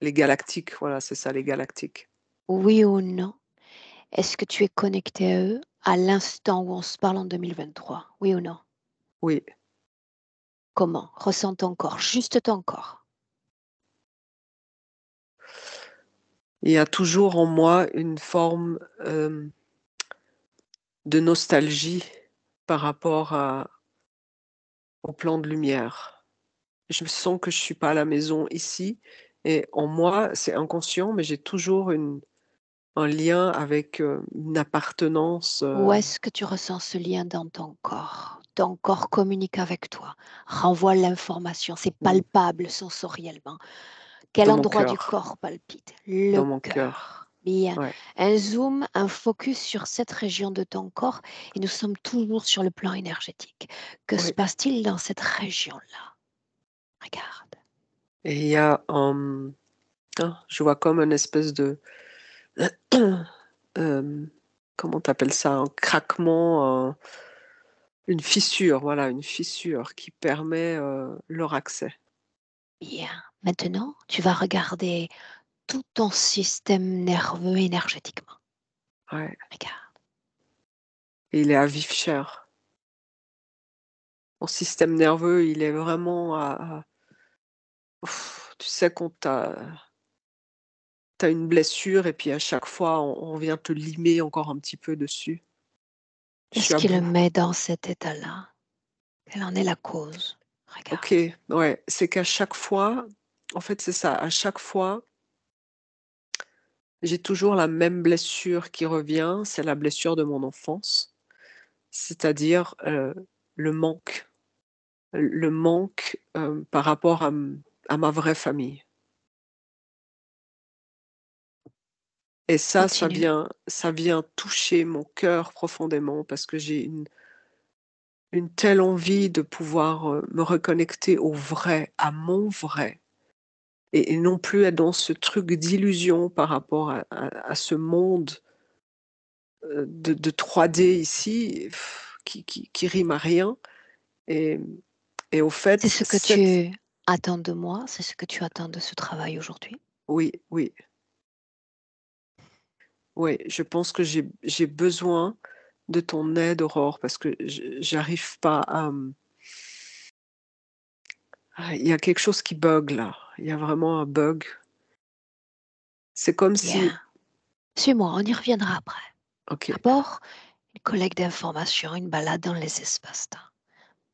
les galactiques, voilà, c'est ça, les galactiques. Oui ou non? Est-ce que tu es connecté à eux à l'instant où on se parle en 2023? Oui ou non? Oui. Comment? Ressens ton corps, juste ton corps. Il y a toujours en moi une forme, de nostalgie par rapport au plan de lumière. Je me sens que je suis pas à la maison ici et en moi, c'est inconscient, mais j'ai toujours un lien avec, une appartenance, Où est-ce que tu ressens ce lien dans ton corps? Ton corps communique avec toi, renvoie l'information, c'est mmh, palpable sensoriellement. Quel dans mon endroit du cœur, corps palpite? Le dans mon cœur. cœur. Bien. Ouais, Un zoom, un focus sur cette région de ton corps et nous sommes toujours sur le plan énergétique. Que se oui passe-t-il dans cette région-là? Regarde. et il y a, je vois comme une espèce de, hem, comment tu appelles ça? Un craquement, une fissure, voilà, une fissure qui permet, leur accès. Bien. Maintenant, tu vas regarder tout ton système nerveux énergétiquement. Ouais Regarde. et il est à vif chair. Mon système nerveux, il est vraiment à tu sais quand tu as une blessure et puis à chaque fois on vient te limer encore un petit peu dessus. Je suis Qu'est-ce à qui le bout. met dans cet état-là? Quelle en est la cause? OK, Regarde. ouais, c'est qu'à chaque fois en fait, c'est ça, à chaque fois, j'ai toujours la même blessure qui revient, c'est la blessure de mon enfance, c'est-à-dire, le manque. Le manque, par rapport à ma vraie famille et ça Continue. vient toucher mon cœur profondément parce que j'ai une telle envie de pouvoir, me reconnecter au vrai, à mon vrai et non plus être dans ce truc d'illusion par rapport à ce monde, de 3D ici qui rime à rien et et au C'est fait, ce que cette tu attends de moi, c'est ce que tu attends de ce travail aujourd'hui. oui, oui, oui, je pense que j'ai besoin de ton aide, Aurore, parce que j'arrive pas à, il y a quelque chose qui bug là. Il y a vraiment un bug. C'est comme si Bien. Suis-moi, on y reviendra après. OK, D'abord, une collecte d'informations, une balade dans les espaces-temps.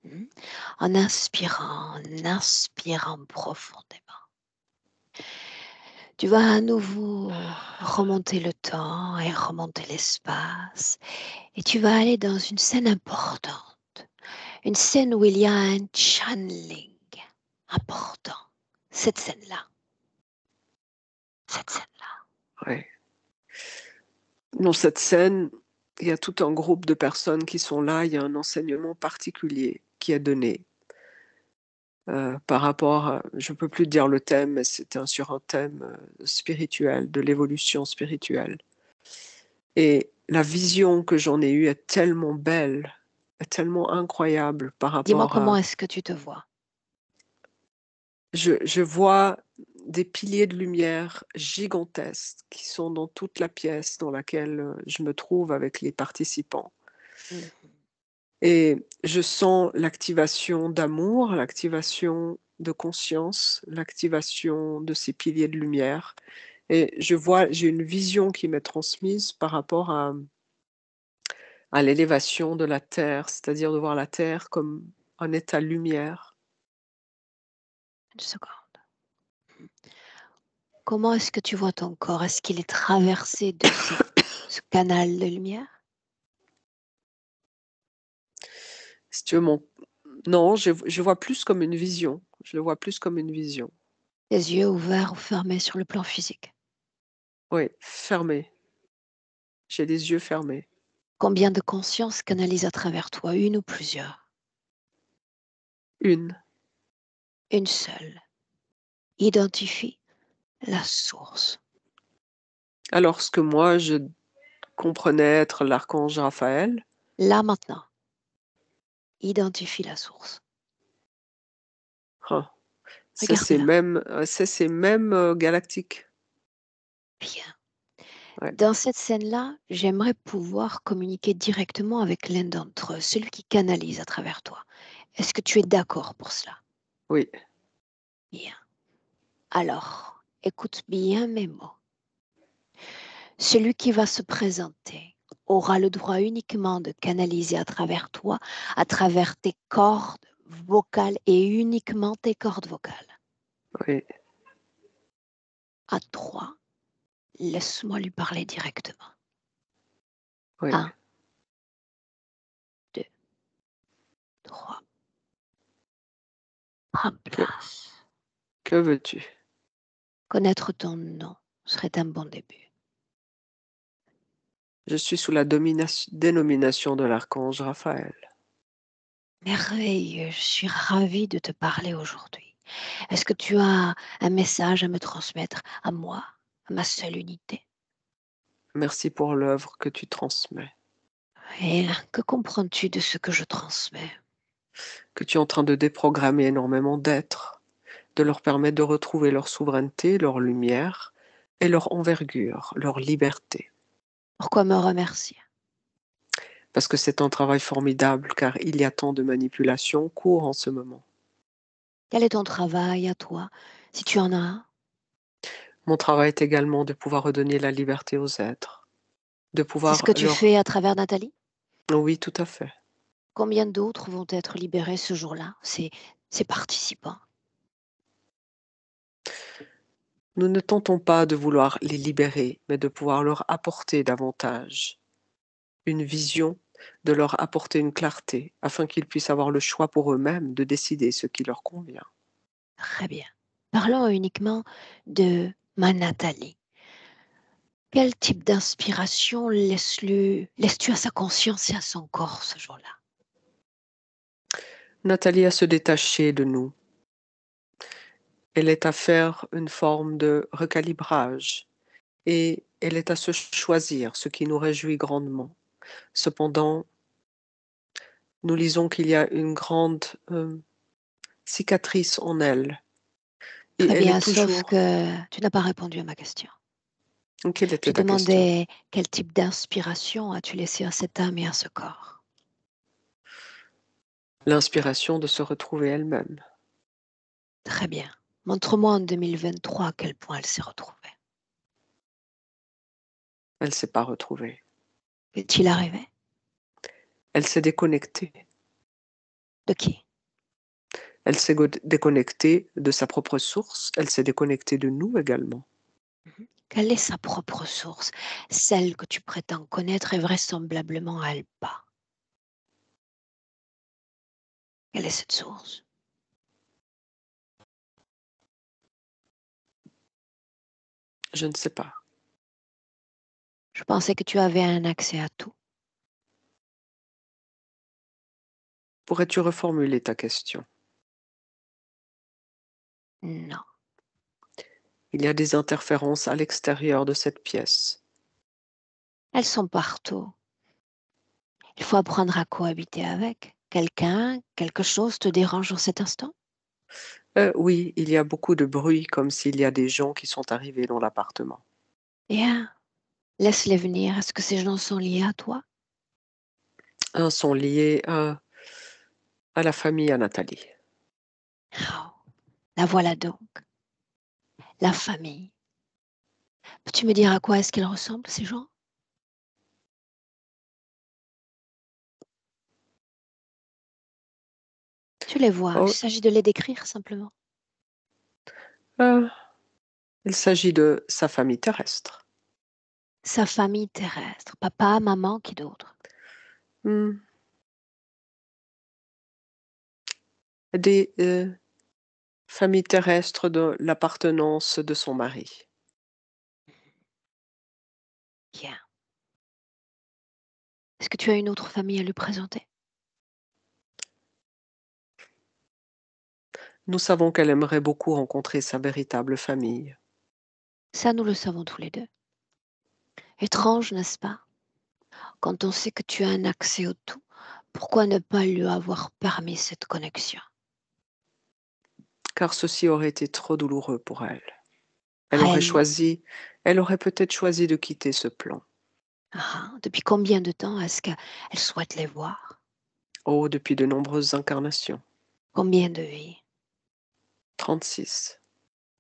Hmm. En inspirant profondément. Tu vas à nouveau remonter le temps et remonter l'espace. Et tu vas aller dans une scène importante. Une scène où il y a un channeling important. Cette scène-là. Cette scène-là. ouais. Dans cette scène, il y a tout un groupe de personnes qui sont là, il y a un enseignement particulier qui est donné, par rapport à je peux plus dire le thème, mais c'était sur un thème, spirituel, de l'évolution spirituelle et la vision que j'en ai eue est tellement belle. est tellement incroyable par Dis-moi rapport comment à est-ce que tu te vois? je vois des piliers de lumière gigantesques qui sont dans toute la pièce dans laquelle, je me trouve avec les participants Mmh. et je sens l'activation d'amour, l'activation de conscience, l'activation de ces piliers de lumière et j'ai une vision qui m'est transmise par rapport à l'élévation de la terre, c'est-à-dire de voir la terre comme un état lumière. Une seconde. Comment est-ce que tu vois ton corps? Est-ce qu'il est traversé de ce canal de lumière? Si tu veux mon non, je vois plus comme une vision. Je le vois plus comme une vision. Les yeux ouverts ou fermés sur le plan physique? Oui, fermé. J'ai les yeux fermés. Combien de consciences canalisent à travers toi? Une ou plusieurs? Une. Une seule. Identifie la source. Alors ce que moi je comprenais être l'archange Raphaël, Là maintenant, identifie la source. hein, Regarde-la. c'est même, galactique. Bien. Ouais, Dans cette scène-là, j'aimerais pouvoir communiquer directement avec l'un d'entre eux, celui qui canalise à travers toi. Est-ce que tu es d'accord pour cela? oui, Bien. Alors, écoute bien mes mots. Celui qui va se présenter aura le droit uniquement de canaliser à travers toi, à travers tes cordes vocales et uniquement tes cordes vocales. oui, À trois, laisse-moi lui parler directement. oui. Un, deux, trois. Prends Que place. que veux-tu? Connaître ton nom serait un bon début. Je suis sous la dénomination de l'archange Raphaël. Merveilleux, je suis ravie de te parler aujourd'hui. Est-ce que tu as un message à me transmettre à moi, à ma seule unité? Merci pour l'œuvre que tu transmets, Et que comprends-tu de ce que je transmets? que tu es en train de déprogrammer énormément d'êtres, de leur permettre de retrouver leur souveraineté, leur lumière et leur envergure, leur liberté. Pourquoi me remercier? Parce que c'est un travail formidable, car il y a tant de manipulations courent en ce moment. Quel est ton travail à toi, si tu en as un? Mon travail est également de pouvoir redonner la liberté aux êtres, de C'est ce pouvoir que tu leur... fais à travers Nathalie? Oui, tout à fait. Combien d'autres vont être libérés ce jour-là, ces participants? Nous ne tentons pas de vouloir les libérer, mais de pouvoir leur apporter davantage une vision, de leur apporter une clarté, afin qu'ils puissent avoir le choix pour eux-mêmes de décider ce qui leur convient. Très bien. Parlons uniquement de ma Nathalie. Quel type d'inspiration laisses-tu à sa conscience et à son corps ce jour-là? Nathalie a se détacher de nous. Elle est à faire une forme de recalibrage et elle est à se choisir, ce qui nous réjouit grandement. Cependant, nous lisons qu'il y a une grande cicatrice en elle et Très elle bien, est sauf toujours... que tu n'as pas répondu à ma question. Quelle Je était ta question? demandais quel type d'inspiration as-tu laissé à cette âme et à ce corps? L'inspiration de se retrouver elle-même. Très bien. Montre-moi en 2023 à quel point elle s'est retrouvée. Elle ne s'est pas retrouvée. Est-il arrivé? Elle s'est déconnectée. De qui? Elle s'est déconnectée de sa propre source. Elle s'est déconnectée de nous également. Mhm. Quelle est sa propre source? Celle que tu prétends connaître et vraisemblablement elle pas. Quelle est cette source? Je ne sais pas. Je pensais que tu avais un accès à tout. Pourrais-tu reformuler ta question? Non. Il y a des interférences à l'extérieur de cette pièce. Elles sont partout. Il faut apprendre à cohabiter avec. Quelqu'un, quelque chose te dérange en cet instant? Oui, il y a beaucoup de bruit, comme s'il y a des gens qui sont arrivés dans l'appartement. Bien, laisse-les venir. Est-ce que ces gens sont liés à toi? Uns sont liés à la famille, à Nathalie. Oh, la voilà donc, la famille. Peux-tu me dire à quoi est-ce qu'ils ressemblent, ces gens? Tu les vois, il Oh, s'agit de les décrire simplement. heu, il s'agit de sa famille terrestre. Sa famille terrestre, papa, maman, qui d'autre? Mmh, des, familles terrestres de l'appartenance de son mari. Bien. Est-ce que tu as une autre famille à lui présenter? Nous savons qu'elle aimerait beaucoup rencontrer sa véritable famille. Ça, nous le savons tous les deux. Étrange, n'est-ce pas? Quand on sait que tu as un accès au tout, pourquoi ne pas lui avoir permis cette connexion? Car ceci aurait été trop douloureux pour elle. Réellement. Elle aurait peut-être choisi de quitter ce plan. Ah, depuis combien de temps est-ce qu'elle souhaite les voir? Oh, depuis de nombreuses incarnations. Combien de vies? 36.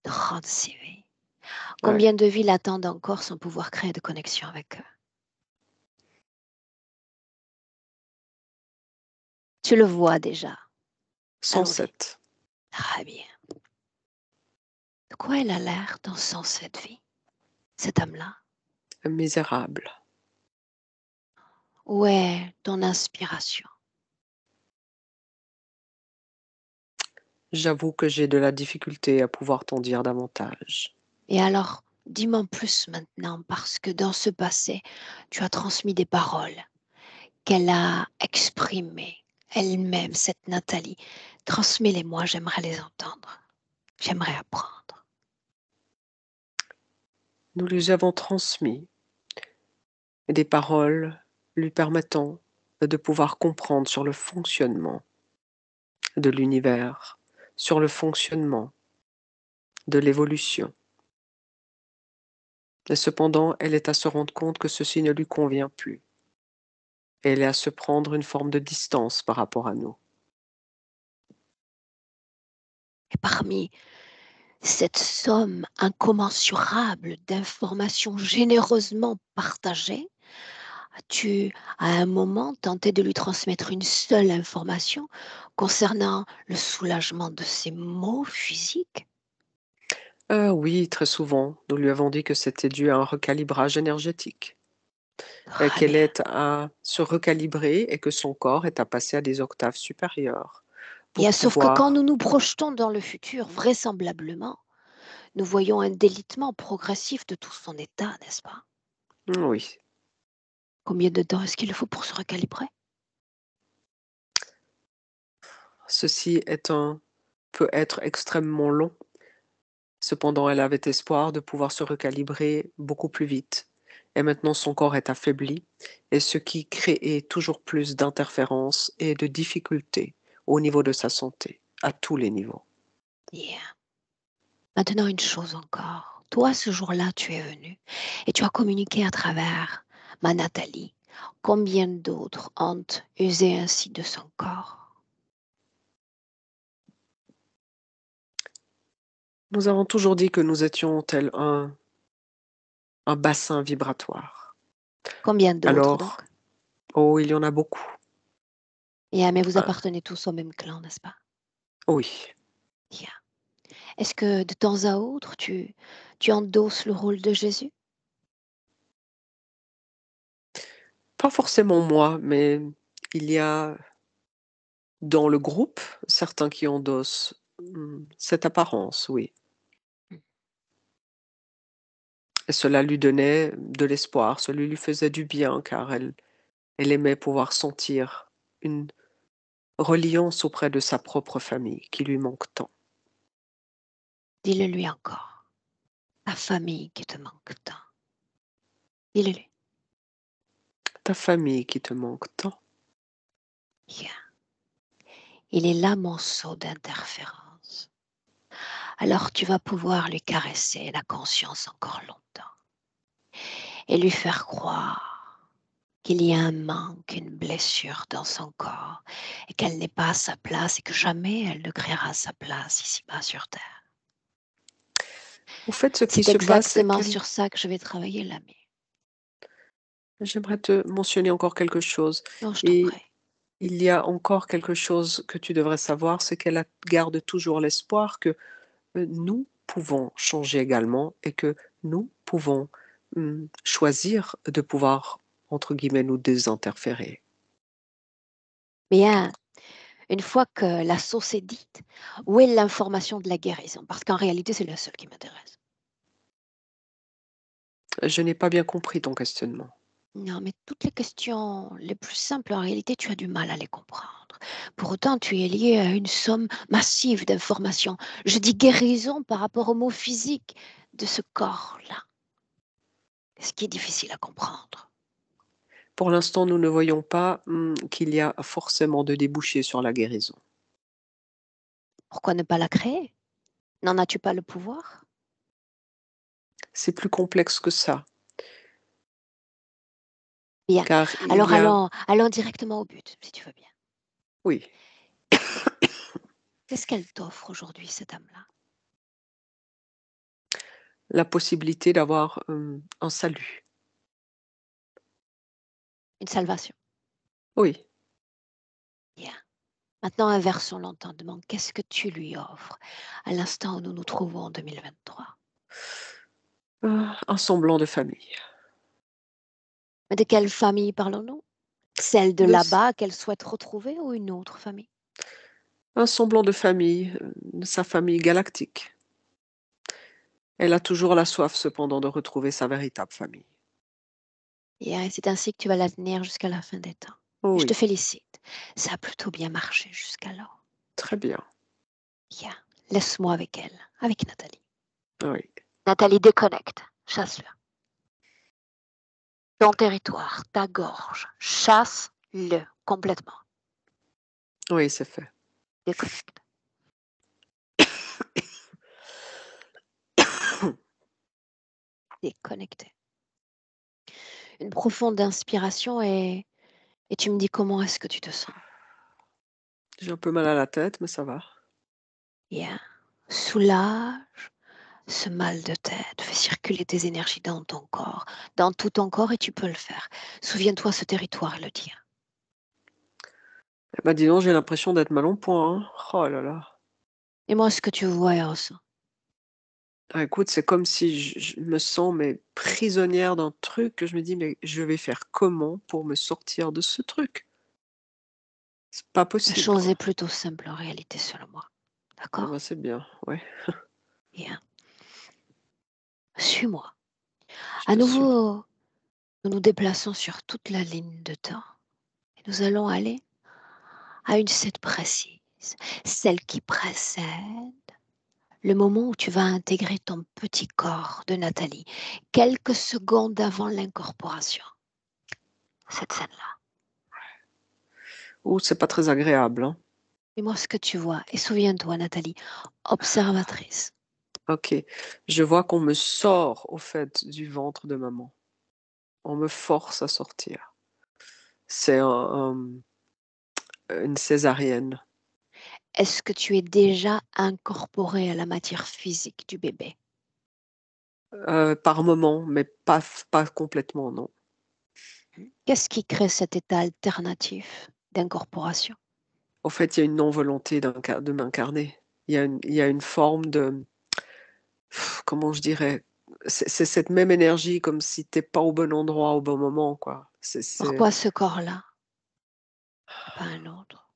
36 vies. Ouais, Combien de vies l'attendent encore sans pouvoir créer de connexion avec eux? Tu le vois déjà. Allons-y. 107. Très bien. De quoi elle a l'air dans cette vie, cette âme-là? Misérable. Où est ton inspiration? J'avoue que j'ai de la difficulté à pouvoir t'en dire davantage. Et alors, dis-moi plus maintenant, parce que dans ce passé, tu as transmis des paroles qu'elle a exprimées elle-même, cette Nathalie. Transmets-les-moi, j'aimerais les entendre. J'aimerais apprendre. Nous lui avons transmis des paroles lui permettant de pouvoir comprendre sur le fonctionnement de l'univers, sur le fonctionnement de l'évolution. Et cependant, elle est à se rendre compte que ceci ne lui convient plus. Elle est à se prendre une forme de distance par rapport à nous. Et parmi cette somme incommensurable d'informations généreusement partagées, as-tu à un moment tenté de lui transmettre une seule information concernant le soulagement de ses maux physiques? Oui, très souvent, nous lui avons dit que c'était dû à un recalibrage énergétique, Très qu'elle bien. est à se recalibrer et que son corps est à passer à des octaves supérieures pour Bien, sauf que quand nous pouvoir. nous projetons dans le futur, vraisemblablement, nous voyons un délitement progressif de tout son état, n'est-ce pas? Oui, Combien de temps est-ce qu'il faut pour se recalibrer? ceci peut être extrêmement long. Cependant, elle avait espoir de pouvoir se recalibrer beaucoup plus vite. Et maintenant, son corps est affaibli, et ce qui crée toujours plus d'interférences et de difficultés au niveau de sa santé, à tous les niveaux. Bien. Maintenant, une chose encore. Toi, ce jour-là, tu es venu et tu as communiqué à travers ma Nathalie. Combien d'autres ont usé ainsi de son corps? Nous avons toujours dit que nous étions tel un bassin vibratoire. Combien d'autres Alors, donc? oh, il y en a beaucoup. Mais vous Ah, appartenez tous au même clan, n'est-ce pas? oui, Bien. Est-ce que de temps à autre, tu endosses le rôle de Jésus? pas forcément moi, mais il y a dans le groupe certains qui endossent cette apparence, oui. Et cela lui donnait de l'espoir, cela lui faisait du bien car elle aimait pouvoir sentir une reliance auprès de sa propre famille qui lui manque tant. Dis-le lui encore. Ta famille qui te manque tant. Dis-le lui. Ta famille qui te manque tant. Bien. Il est là mon sceau d'interférence. Alors tu vas pouvoir lui caresser la conscience encore longtemps et lui faire croire qu'il y a un manque, une blessure dans son corps et qu'elle n'est pas à sa place et que jamais elle ne créera sa place ici-bas sur Terre. Au fait, ce qui C'est se passe, c'est exactement qu'il sur ça que je vais travailler l'ami. j'aimerais te mentionner encore quelque chose Non, je t'en et prie. il y a encore quelque chose que tu devrais savoir, c'est qu'elle a garde toujours l'espoir que, nous pouvons changer également et que nous pouvons, choisir de pouvoir, entre guillemets, «nous désinterférer». Bien, une fois que la sauce est dite, où est l'information de la guérison? Parce qu'en réalité, c'est la seule qui m'intéresse. Je n'ai pas bien compris ton questionnement. Non, mais toutes les questions les plus simples, en réalité, tu as du mal à les comprendre. Pour autant, tu es lié à une somme massive d'informations. Je dis guérison par rapport au mot physique de ce corps-là, ce qui est difficile à comprendre. Pour l'instant, nous ne voyons pas, qu'il y a forcément de débouchés sur la guérison. Pourquoi ne pas la créer? N'en as-tu pas le pouvoir? C'est plus complexe que ça, Bien. car il Alors y a allons directement au but, si tu veux bien. oui, Qu'est-ce qu'elle t'offre aujourd'hui, cette âme-là? la possibilité d'avoir, un salut. Une salvation. Oui, Bien. Maintenant, inversons l'entendement. Qu'est-ce que tu lui offres à l'instant où nous nous trouvons en 2023? un semblant de famille. Mais de quelle famille parlons-nous? Celle de De s là-bas qu'elle souhaite retrouver ou une autre famille? Un semblant de famille, de sa famille galactique. Elle a toujours la soif cependant de retrouver sa véritable famille. Et c'est ainsi que tu vas la tenir jusqu'à la fin des temps. Et je te Oui, félicite. Ça a plutôt bien marché jusqu'alors. très bien, Bien. Laisse-moi avec elle, avec Nathalie. oui. Nathalie, déconnecte. Chasse-le. Ton territoire, ta gorge. Chasse-le complètement. Oui, c'est fait. Déconnecte. Déconnecté. Une profonde inspiration et tu me dis comment est-ce que tu te sens. J'ai un peu mal à la tête, mais ça va. Bien. Soulage ce mal de tête. Fais circuler tes énergies dans tout ton corps et tu peux le faire. Souviens-toi, ce territoire est le tien. Eh bah, dis donc, j'ai l'impression d'être mal en point, hein. Oh là là. Et moi, ce que tu vois et ressens. Ah écoute, c'est comme si je me sens, mais prisonnière d'un truc que je me dis: «Mais je vais faire comment pour me sortir de ce truc?» C'est pas La possible, chose est quoi. plutôt simple en réalité, selon moi. Ah bah, D'accord? c'est bien, ouais, Bien. Suis-moi. je À te suis. nouveau, nous nous déplaçons sur toute la ligne de temps. Et nous allons aller à une scène précise, celle qui précède le moment où tu vas intégrer ton petit corps de Nathalie, quelques secondes avant l'incorporation. Cette scène-là. Ouh, c'est pas très agréable, hein. Dis-moi ce que tu vois. Et souviens-toi, Nathalie, observatrice. OK. Je vois qu'on me sort, au fait, du ventre de maman. On me force à sortir. C'est une césarienne. Est-ce que tu es déjà incorporée à la matière physique du bébé? Par moment, mais pas complètement, non. Qu'est-ce qui crée cet état alternatif d'incorporation? En fait, il y a une non-volonté de m'incarner. Il y a une forme de comment je dirais? C'est cette même énergie comme si tu es pas au bon endroit au bon moment, quoi. Pourquoi ce corps-là et pas un autre?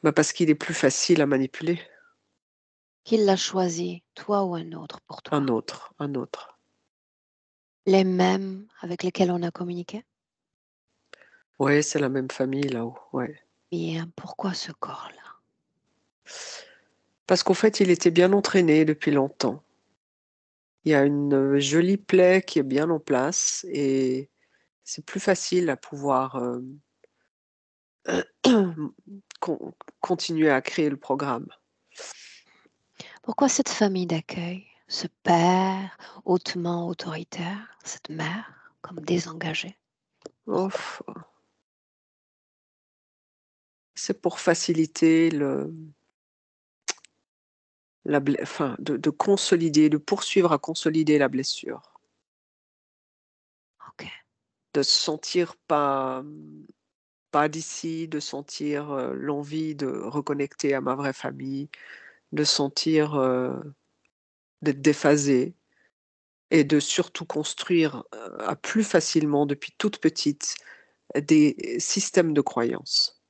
Bah, parce qu'il est plus facile à manipuler. Qui l'a choisi, toi ou un autre pour Un toi? autre, un autre. Les mêmes avec lesquels on a communiqué? Ouais, c'est la même famille là-haut, ouais. Bien, pourquoi ce corps-là? Parce qu'en fait, il était bien entraîné depuis longtemps. Il y a une, jolie plaie qui est bien en place et c'est plus facile à pouvoir, continuer à créer le programme. Pourquoi cette famille d'accueil, ce père hautement autoritaire, cette mère comme désengagée? Pourquoi? Ouf, c'est pour faciliter enfin, de consolider, de poursuivre à consolider la blessure. OK. De se sentir pas d'ici, de sentir, l'envie de reconnecter à ma vraie famille, de sentir, d'être déphasée et de surtout construire, à plus facilement depuis toute petite, des systèmes de croyances.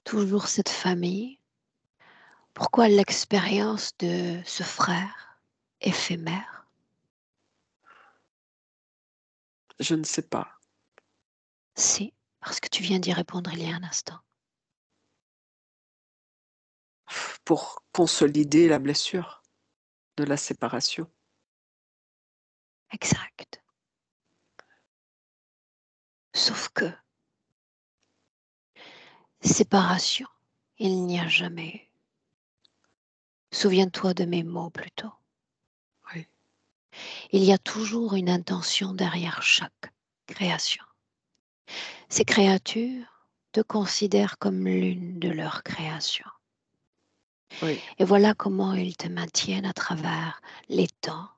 Toujours cette famille. Pourquoi l'expérience de ce frère éphémère? Je ne sais pas. Si, parce que tu viens d'y répondre il y a un instant. Pour consolider la blessure de la séparation. Exact. Sauf que séparation, il n'y a jamais eu. Souviens-toi de mes mots plutôt. Oui, Il y a toujours une intention derrière chaque création. Ces créatures te considèrent comme l'une de leurs créations. oui, Et voilà comment ils te maintiennent à travers les temps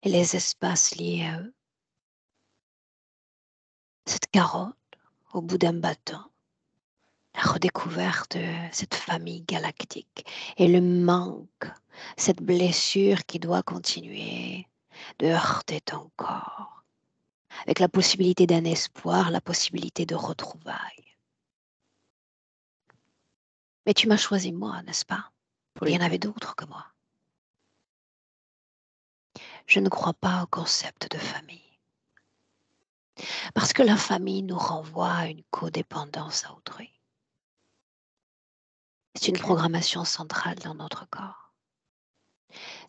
et les espaces liés à eux. Cette carotte au bout d'un bâton, la redécouverte de cette famille galactique et le manque, cette blessure qui doit continuer de heurter ton corps, avec la possibilité d'un espoir, la possibilité de retrouvailles. Mais tu m'as choisi moi, n'est-ce pas? Il y en oui. avait d'autres que moi. Je ne crois pas au concept de famille, parce que la famille nous renvoie à une codépendance à autrui. C'est une OK, programmation centrale dans notre corps.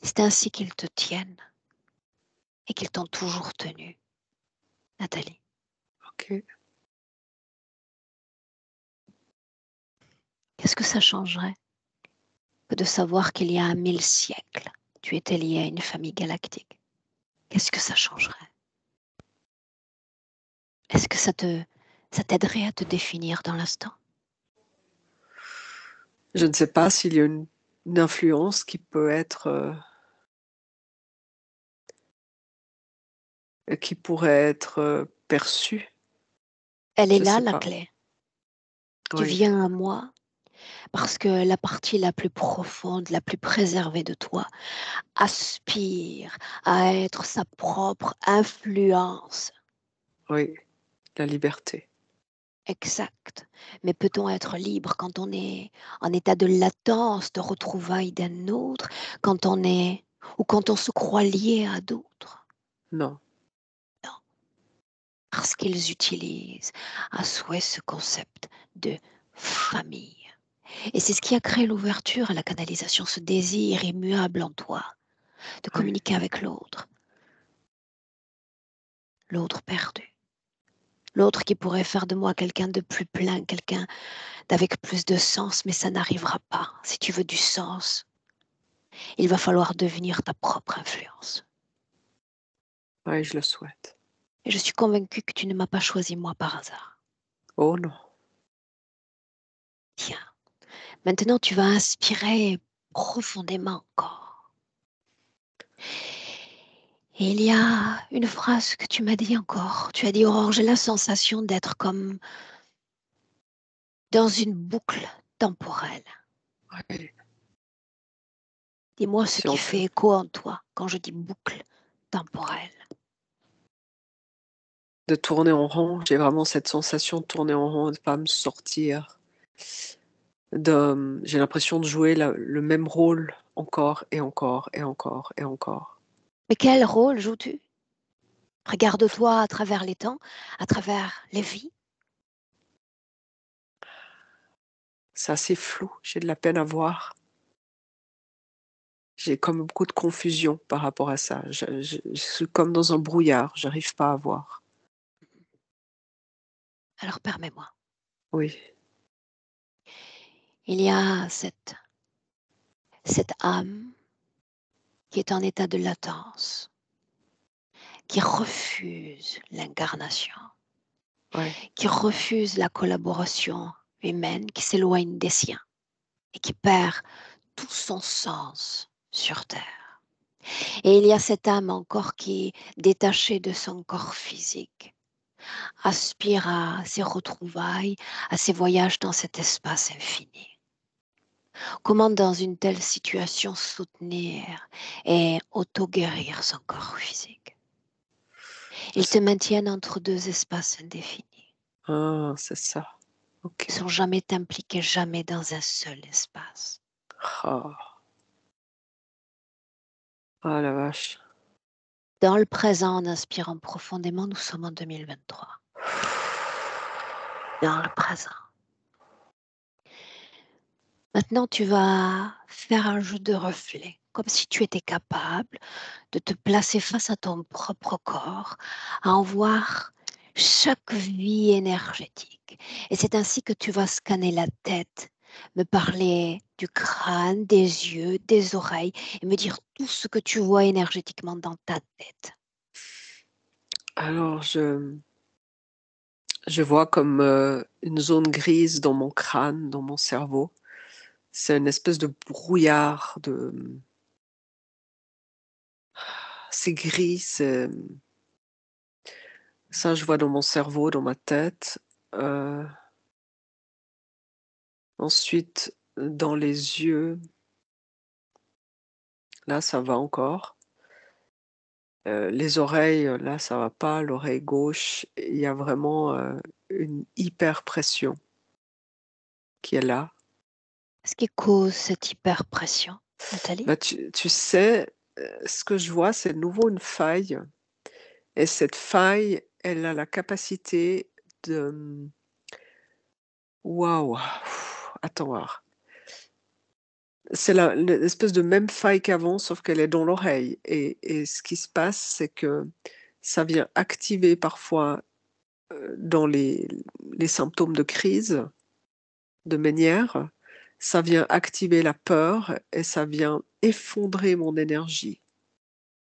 C'est ainsi qu'ils te tiennent et qu'ils t'ont toujours tenu, Nathalie. OK. Qu'est-ce que ça changerait que de savoir qu'il y a 1000 siècles, tu étais lié à une famille galactique? Qu'est-ce que ça changerait? Est-ce que ça t'aiderait à te définir dans l'instant? Je ne sais pas s'il y a une influence qui peut être, qui pourrait être, perçue. Elle est Je là, sais la pas. clé. Tu Oui, viens à moi parce que la partie la plus profonde, la plus préservée de toi aspire à être sa propre influence. oui, la liberté. Exact. Mais peut-on être libre quand on est en état de latence, de retrouvailles d'un autre, quand on est ou quand on se croit lié à d'autres? Non, Non, parce qu'ils utilisent à souhait ce concept de famille. Et c'est ce qui a créé l'ouverture à la canalisation, ce désir immuable en toi de oui, communiquer avec l'autre perdu, l'autre qui pourrait faire de moi quelqu'un de plus plein, quelqu'un d'avec plus de sens, mais ça n'arrivera pas. Si tu veux du sens, il va falloir devenir ta propre influence. oui, je le souhaite. Et je suis convaincue que tu ne m'as pas choisi moi par hasard. Oh non. Tiens, maintenant tu vas inspirer profondément encore. Et il y a une phrase que tu m'as dit encore. Tu as dit, Aurore, j'ai la sensation d'être comme dans une boucle temporelle. Oui, Dis-moi ce si qui on peut fait écho en toi quand je dis boucle temporelle. de tourner en rond, j'ai vraiment cette sensation de tourner en rond, de pas me sortir, j'ai l'impression de jouer le même rôle encore et encore et encore et encore. Mais quel rôle joues-tu? Regarde-toi à travers les temps, à travers les vies. C'est assez flou, j'ai de la peine à voir. J'ai comme beaucoup de confusion par rapport à ça. Je suis comme dans un brouillard, j'arrive pas à voir. Alors permets-moi. Oui, Il y a cette âme qui est en état de latence, qui refuse l'incarnation, Ouais. qui refuse la collaboration humaine, qui s'éloigne des siens et qui perd tout son sens sur Terre. Et il y a cette âme encore qui est détachée de son corps physique, aspire à ses retrouvailles, à ses voyages dans cet espace infini. Comment dans une telle situation soutenir et auto-guérir son corps physique? Ils te C'est maintiennent entre deux espaces indéfinis. c'est ça. Ils OK. ne sont jamais impliqués, jamais dans un seul espace. Ah! Ah la vache. Dans le présent, en inspirant profondément, nous sommes en 2023. Dans le présent. Maintenant, tu vas faire un jeu de reflet, comme si tu étais capable de te placer face à ton propre corps, à en voir chaque vie énergétique. Et c'est ainsi que tu vas scanner la tête, me parler du crâne, des yeux, des oreilles, et me dire tout ce que tu vois énergétiquement dans ta tête. Alors je vois comme, une zone grise dans mon crâne, dans mon cerveau. C'est une espèce de brouillard de, c'est gris, ça je vois dans mon cerveau, dans ma tête. Heu, Ensuite, dans les yeux, là ça va encore. Les oreilles, là ça va pas. L'oreille gauche, il y a vraiment, une hyper pression qui est là. Ce qui cause cette hyperpression, Nathalie? Bah, tu sais, ce que je vois, c'est de nouveau une faille, et cette faille, elle a la capacité de, waouh! Attends voir. C'est l'espèce de même faille qu'avant, sauf qu'elle est dans l'oreille, et ce qui se passe, c'est que ça vient activer parfois, dans les symptômes de crise, de ménière, ça vient activer la peur et ça vient effondrer mon énergie.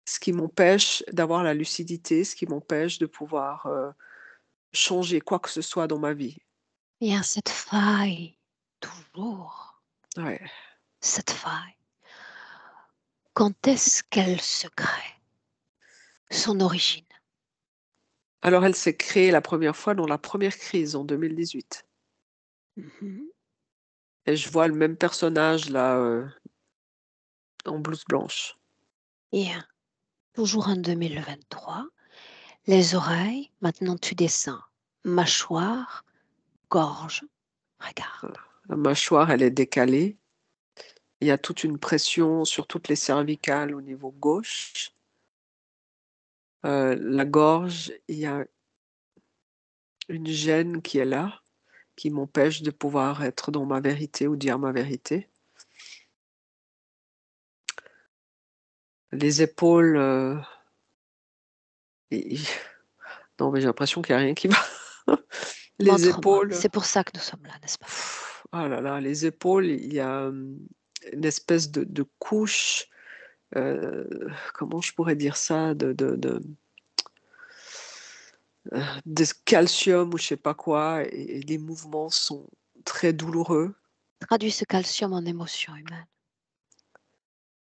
Ce qui m'empêche d'avoir la lucidité, ce qui m'empêche de pouvoir, changer quoi que ce soit dans ma vie. Il y a cette faille, toujours, Ouais. cette faille. Quand est-ce qu'elle se crée? Son origine. Alors elle s'est créée la première fois dans la première crise en 2018, Mhm. et je vois le même personnage là, en blouse blanche. Et toujours en 2023, les oreilles, maintenant tu descends. Mâchoire, gorge, regarde. La mâchoire, elle est décalée. Il y a toute une pression sur toutes les cervicales au niveau gauche. La gorge, il y a une gêne qui est là, qui m'empêche de pouvoir être dans ma vérité ou dire ma vérité. Les épaules, i non, mais j'ai l'impression qu'il y a rien qui va. Les Montre-moi. épaules, C'est pour ça que nous sommes là, n'est-ce pas? oh là là, les épaules, il y a, une espèce de couche, heu, comment je pourrais dire ça? De calcium ou je sais pas quoi, et les mouvements sont très douloureux. Traduis ce calcium en émotion humaine.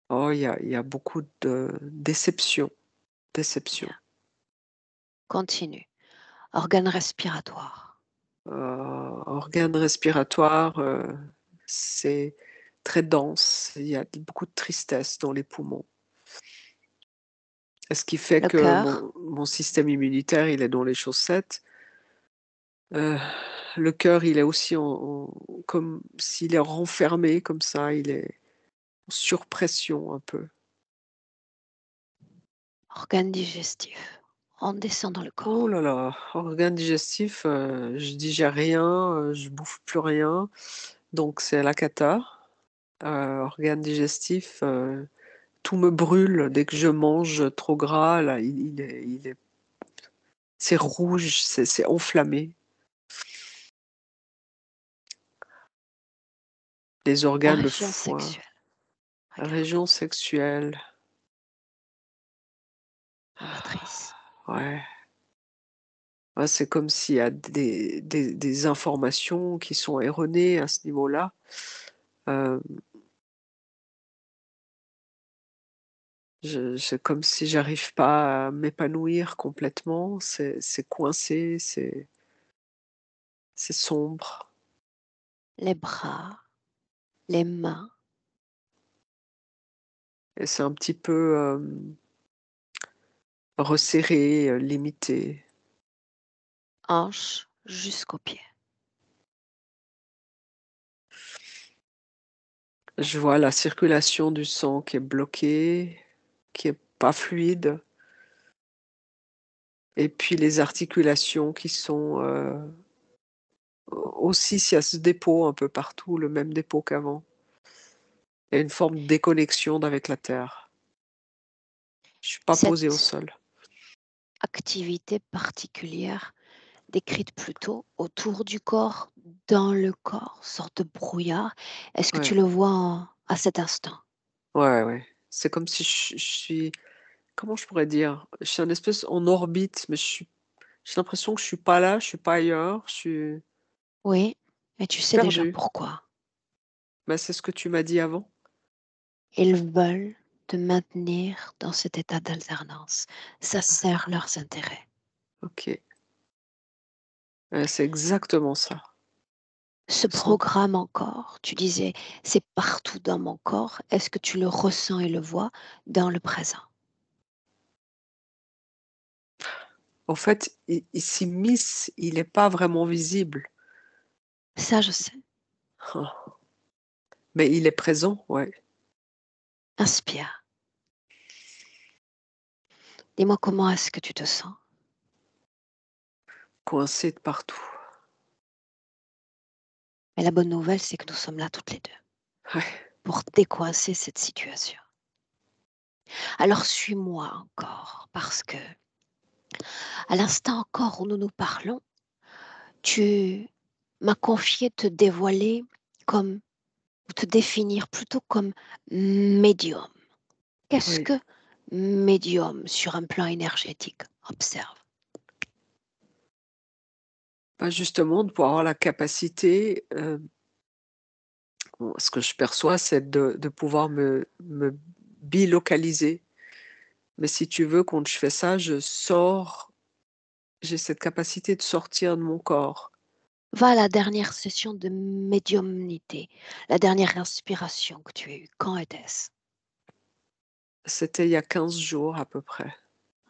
Oh, il y a beaucoup de déception, déception. Bien. Continue. Organe respiratoire. Organes respiratoires, c'est très dense, il y a beaucoup de tristesse dans les poumons. Et ce qui fait Le que cœur. mon système immunitaire, il est dans les chaussettes. Heu, le cœur, il est aussi comme s'il est renfermé comme ça, il est en surpression un peu. Organe digestif. On descend dans le Oh corps. là là, organe digestif, je digère rien, je bouffe plus rien, donc c'est la cata. Organe digestif, tout me brûle dès que je mange trop gras là, il est c'est rouge, c'est enflammé. les La organes, le région foie, sexuelle, regarde, région sexuelle. la matrice. Ouais, ouais, c'est comme s'il y a des informations qui sont erronées à ce niveau-là. Hem, c'est comme si j'arrive pas à m'épanouir complètement, c'est coincé, c'est sombre Les bras, les mains, et c'est un petit peu, resserré, limité. hanches jusqu'aux pieds. Je vois la circulation du sang qui est bloquée, qui est pas fluide et puis les articulations qui sont, aussi s'il y a ce dépôt un peu partout, le même dépôt qu'avant. Il y a une forme de déconnexion d'avec la terre. Je suis pas posée au Cette sol. activité particulière décrite plus tôt autour du corps, dans le corps, sorte de brouillard, est-ce que tu Ouais, le vois à cet instant? ouais, ouais. C'est comme si je suis comment je pourrais dire? Je suis un espèce en orbite, mais j'ai l'impression que je suis pas là, je suis pas ailleurs, je suis Oui, et tu sais déjà perdue. pourquoi. Bah, c'est ce que tu m'as dit avant. Ils veulent te maintenir dans cet état d'alternance. Ça sert leurs intérêts. OK. C'est exactement ça. Ce Sans programme encore, tu disais, c'est partout dans mon corps. Est-ce que tu le ressens et le vois dans le présent? en fait, il s'immisce, il est pas vraiment visible. Ça, je sais. Ah, mais il est présent, ouais, Inspire. Dis-moi comment est-ce que tu te sens? coincé de partout. Mais la bonne nouvelle, c'est que nous sommes là toutes les deux Ouais, pour décoincer cette situation. Alors suis-moi encore, parce que à l'instant encore où nous nous parlons, tu m'as confié te dévoiler comme, ou te définir plutôt comme médium. Qu'est-ce oui. que médium sur un plan énergétique? Observe. Bah, justement, de pouvoir avoir la capacité, bon, ce que je perçois, c'est de pouvoir me bilocaliser. Mais si tu veux, quand je fais ça, je sors, j'ai cette capacité de sortir de mon corps. Va à la dernière session de médiumnité, la dernière inspiration que tu as eue. Quand était-ce? C'était il y a 15 jours à peu près.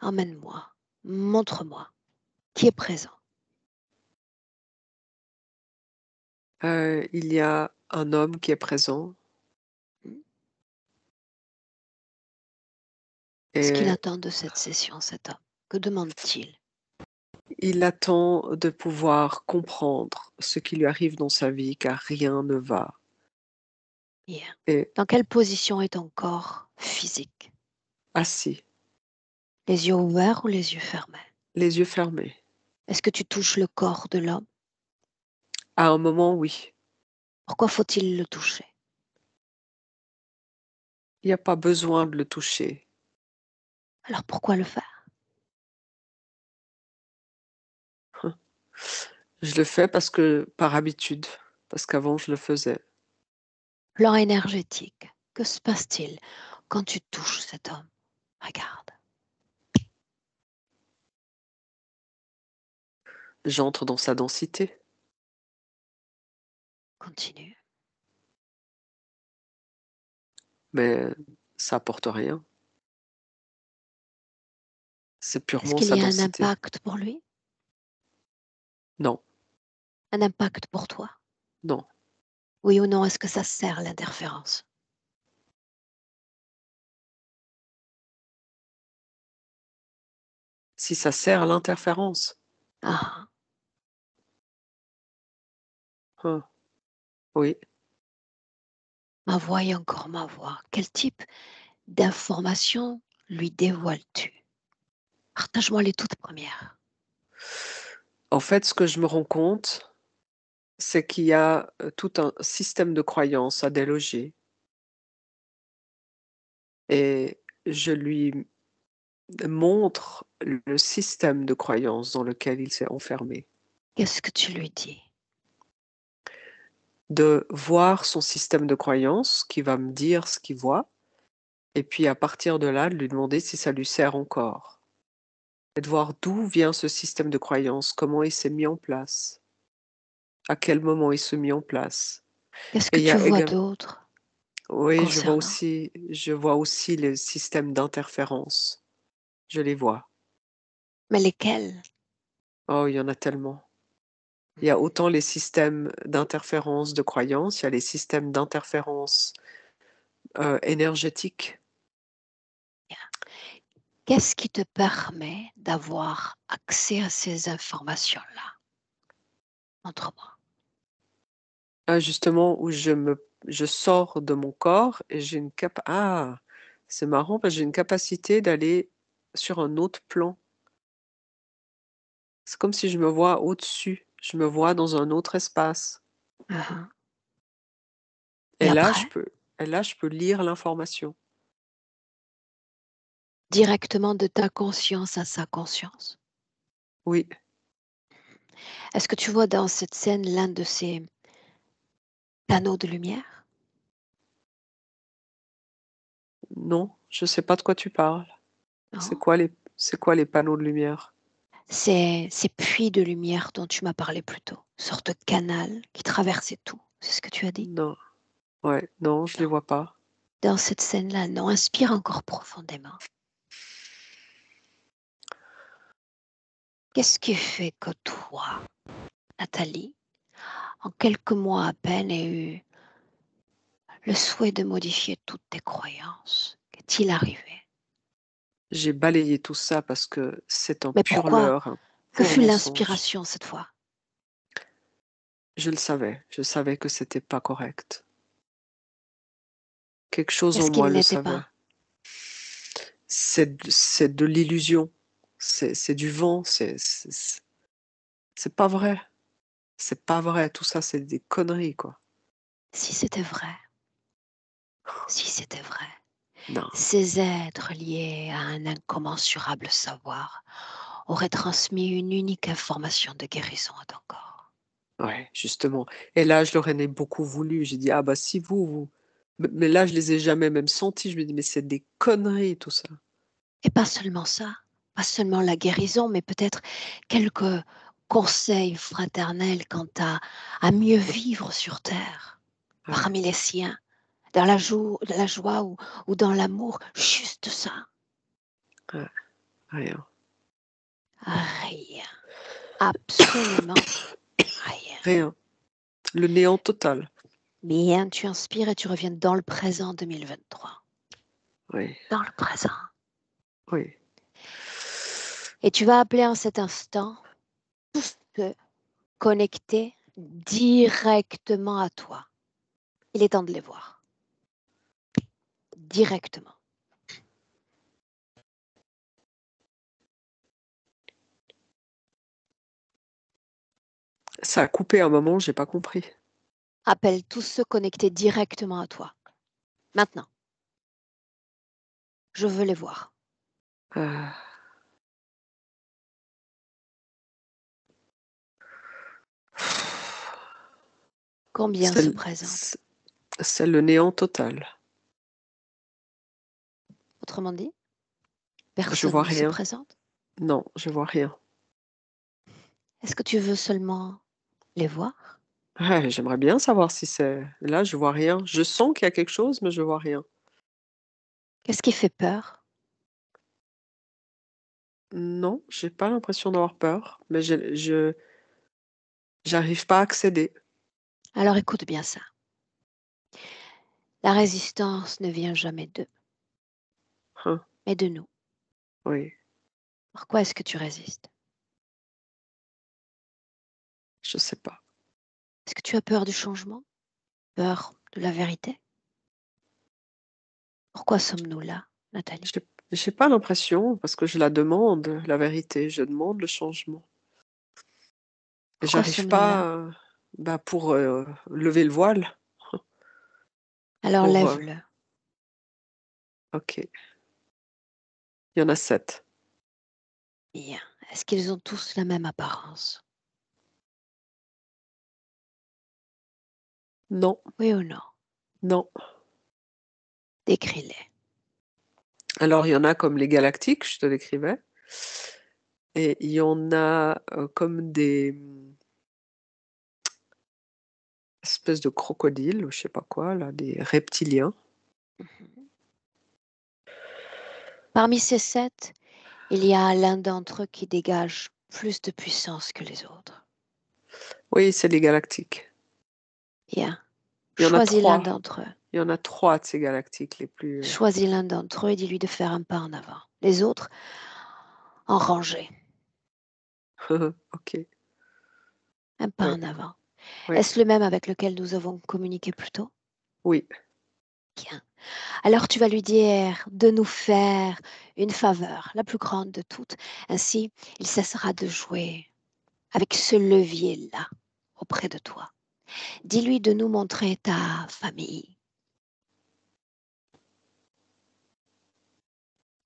Emmène-moi, montre-moi qui est présent. Il y a un homme qui est présent Hmm. Ce qu'il et attend de cette session, cet homme. Que demande-t-il? il attend de pouvoir comprendre ce qui lui arrive dans sa vie car rien ne va. Bien. Et Dans quelle position est ton corps physique? assis, Les yeux ouverts ou les yeux fermés? les yeux fermés. Est-ce que tu touches le corps de l'homme? À un moment, oui. Pourquoi faut-il le toucher? Il n'y a pas besoin de le toucher. Alors pourquoi le faire? Je le fais parce que par habitude, parce qu'avant je le faisais. Plan énergétique. Que se passe-t-il quand tu touches cet homme? Regarde, J'entre dans sa densité, continue. mais ça apporte rien. C'est Est-ce purement qu'il sa y a un densité. impact pour lui? Non, Un impact pour toi? non. Oui ou non, est-ce que ça sert l'interférence? Si ça sert à l'interférence. Ah, Hein, oui. ma voix et encore ma voix. Quel type d'informations lui dévoiles-tu? Partage-moi les toutes premières. En fait, ce que je me rends compte, C'est qu'il y a, tout un système de croyances à déloger et je lui montre le système de croyances dans lequel il s'est enfermé. Qu'est-ce que tu lui dis? De voir son système de croyances qui va me dire ce qu'il voit et puis à partir de là, de lui demander si ça lui sert encore et de voir d'où vient ce système de croyances, comment il s'est mis en place, à quel moment il se mit en place Qu'est-ce et que il y tu a vois égale d'autre oui, concernant? je vois aussi les systèmes d'interférence. Je les vois. Mais lesquels? Oh, il y en a tellement. Il y a autant les systèmes d'interférence de croyances, il y a les systèmes d'interférence, énergétiques. Qu'est-ce qui te permet d'avoir accès à ces informations-là? Montre-moi. Justement où je sors de mon corps et j'ai une cap ah! C'est marrant parce que j'ai une capacité d'aller sur un autre plan. C'est comme si je me vois au-dessus, je me vois dans un autre espace Mmh. et Et là après? je peux lire l'information. Directement de ta conscience à sa conscience. Oui, Est-ce que tu vois dans cette scène l'un de ces panneaux de lumière? non, je sais pas de quoi tu parles. Non? C'est quoi les panneaux de lumière? C'est ces puits de lumière dont tu m'as parlé plus tôt, sorte de canal qui traversait tout. C'est ce que tu as dit? Non, ouais, non, je les Non. vois pas. Dans cette scène-là, non, inspire encore profondément. Qu'est-ce qui fait que toi, Nathalie, en quelques mois à peine, ait eu le souhait de modifier toutes tes croyances? Qu'est-il arrivé? J'ai balayé tout ça parce que c'est un Mais pur pourquoi? leurre, un Que pur fut mensonge. l'inspiration cette fois? Je savais que c'était pas correct. Quelque chose en Qu'est-ce moi qu'il le n'était savait. pas? C'est de l'illusion, c'est du vent, c'est pas vrai. C'est pas vrai, tout ça, c'est des conneries, quoi. Si c'était vrai, si c'était vrai, Non, ces êtres liés à un incommensurable savoir auraient transmis une unique information de guérison à ton corps. ouais, justement et là, je leur en ai beaucoup voulu. J'ai dit: «Ah bah, si vous» mais là, je les ai jamais même sentis. Je me dis: «Mais c'est des conneries tout ça». Et pas seulement ça, pas seulement la guérison, mais peut-être quelques conseils fraternels quant à mieux vivre sur terre, Ouais, parmi les siens, dans la joie ou dans l'amour, juste ça. ouais, rien. Rien, absolument rien. Rien. Le néant total. Bien, tu inspires et tu reviens dans le présent 2023. Oui, Dans le présent. oui. Et tu vas appeler en cet instant te connecter directement à toi. Il est temps de les voir. Directement. Ça a coupé un moment, j'ai pas compris. Appelle tous ceux connectés directement à toi. Maintenant, je veux les voir. Heu, Combien c'est se l présentent? c'est le néant total. Autrement dit, Je personne vois ne se rien. présente. Non, je vois rien. Est-ce que tu veux seulement les voir? Ouais, j'aimerais bien savoir si c'est là, je vois rien. Je sens qu'il y a quelque chose, mais je vois rien. Qu'est-ce qui fait peur? Non, j'ai pas l'impression d'avoir peur, mais j'arrive pas à accéder. Alors écoute bien ça. La résistance ne vient jamais d'eux, Hein, mais de nous. oui, Pourquoi est-ce que tu résistes? je sais pas. Est-ce que tu as peur du changement? Peur de la vérité? Pourquoi sommes-nous là, Nathalie? J'ai pas l'impression parce que je la demande, la vérité, je demande le changement et Pourquoi sommes-nous là? Bah, pour, lever le voile, Alors pour, lève-le. OK. Il y en a 7. Bien. Est-ce qu'ils ont tous la même apparence? Non, Oui ou non? non. Décris-les. Alors il y en a comme les galactiques, je te décrivais, et il y en a, comme des, espèces de crocodiles ou je sais pas quoi là, des reptiliens. Mhm. Parmi ces 7, il y a l'un d'entre eux qui dégage plus de puissance que les autres. Oui, c'est les galactiques. Bien. Il y en a Choisis l'un 3. d'entre eux. Il y en a 3 de ces galactiques les plus, Choisis l'un d'entre eux et dis-lui de faire un pas en avant. Les autres, en rangée. OK. Un pas Ouais, en avant. ouais, Est-ce le même avec lequel nous avons communiqué plus tôt? oui. Bien. Alors tu vas lui dire de nous faire une faveur, la plus grande de toutes. Ainsi, il cessera de jouer avec ce levier-là auprès de toi. Dis-lui de nous montrer ta famille.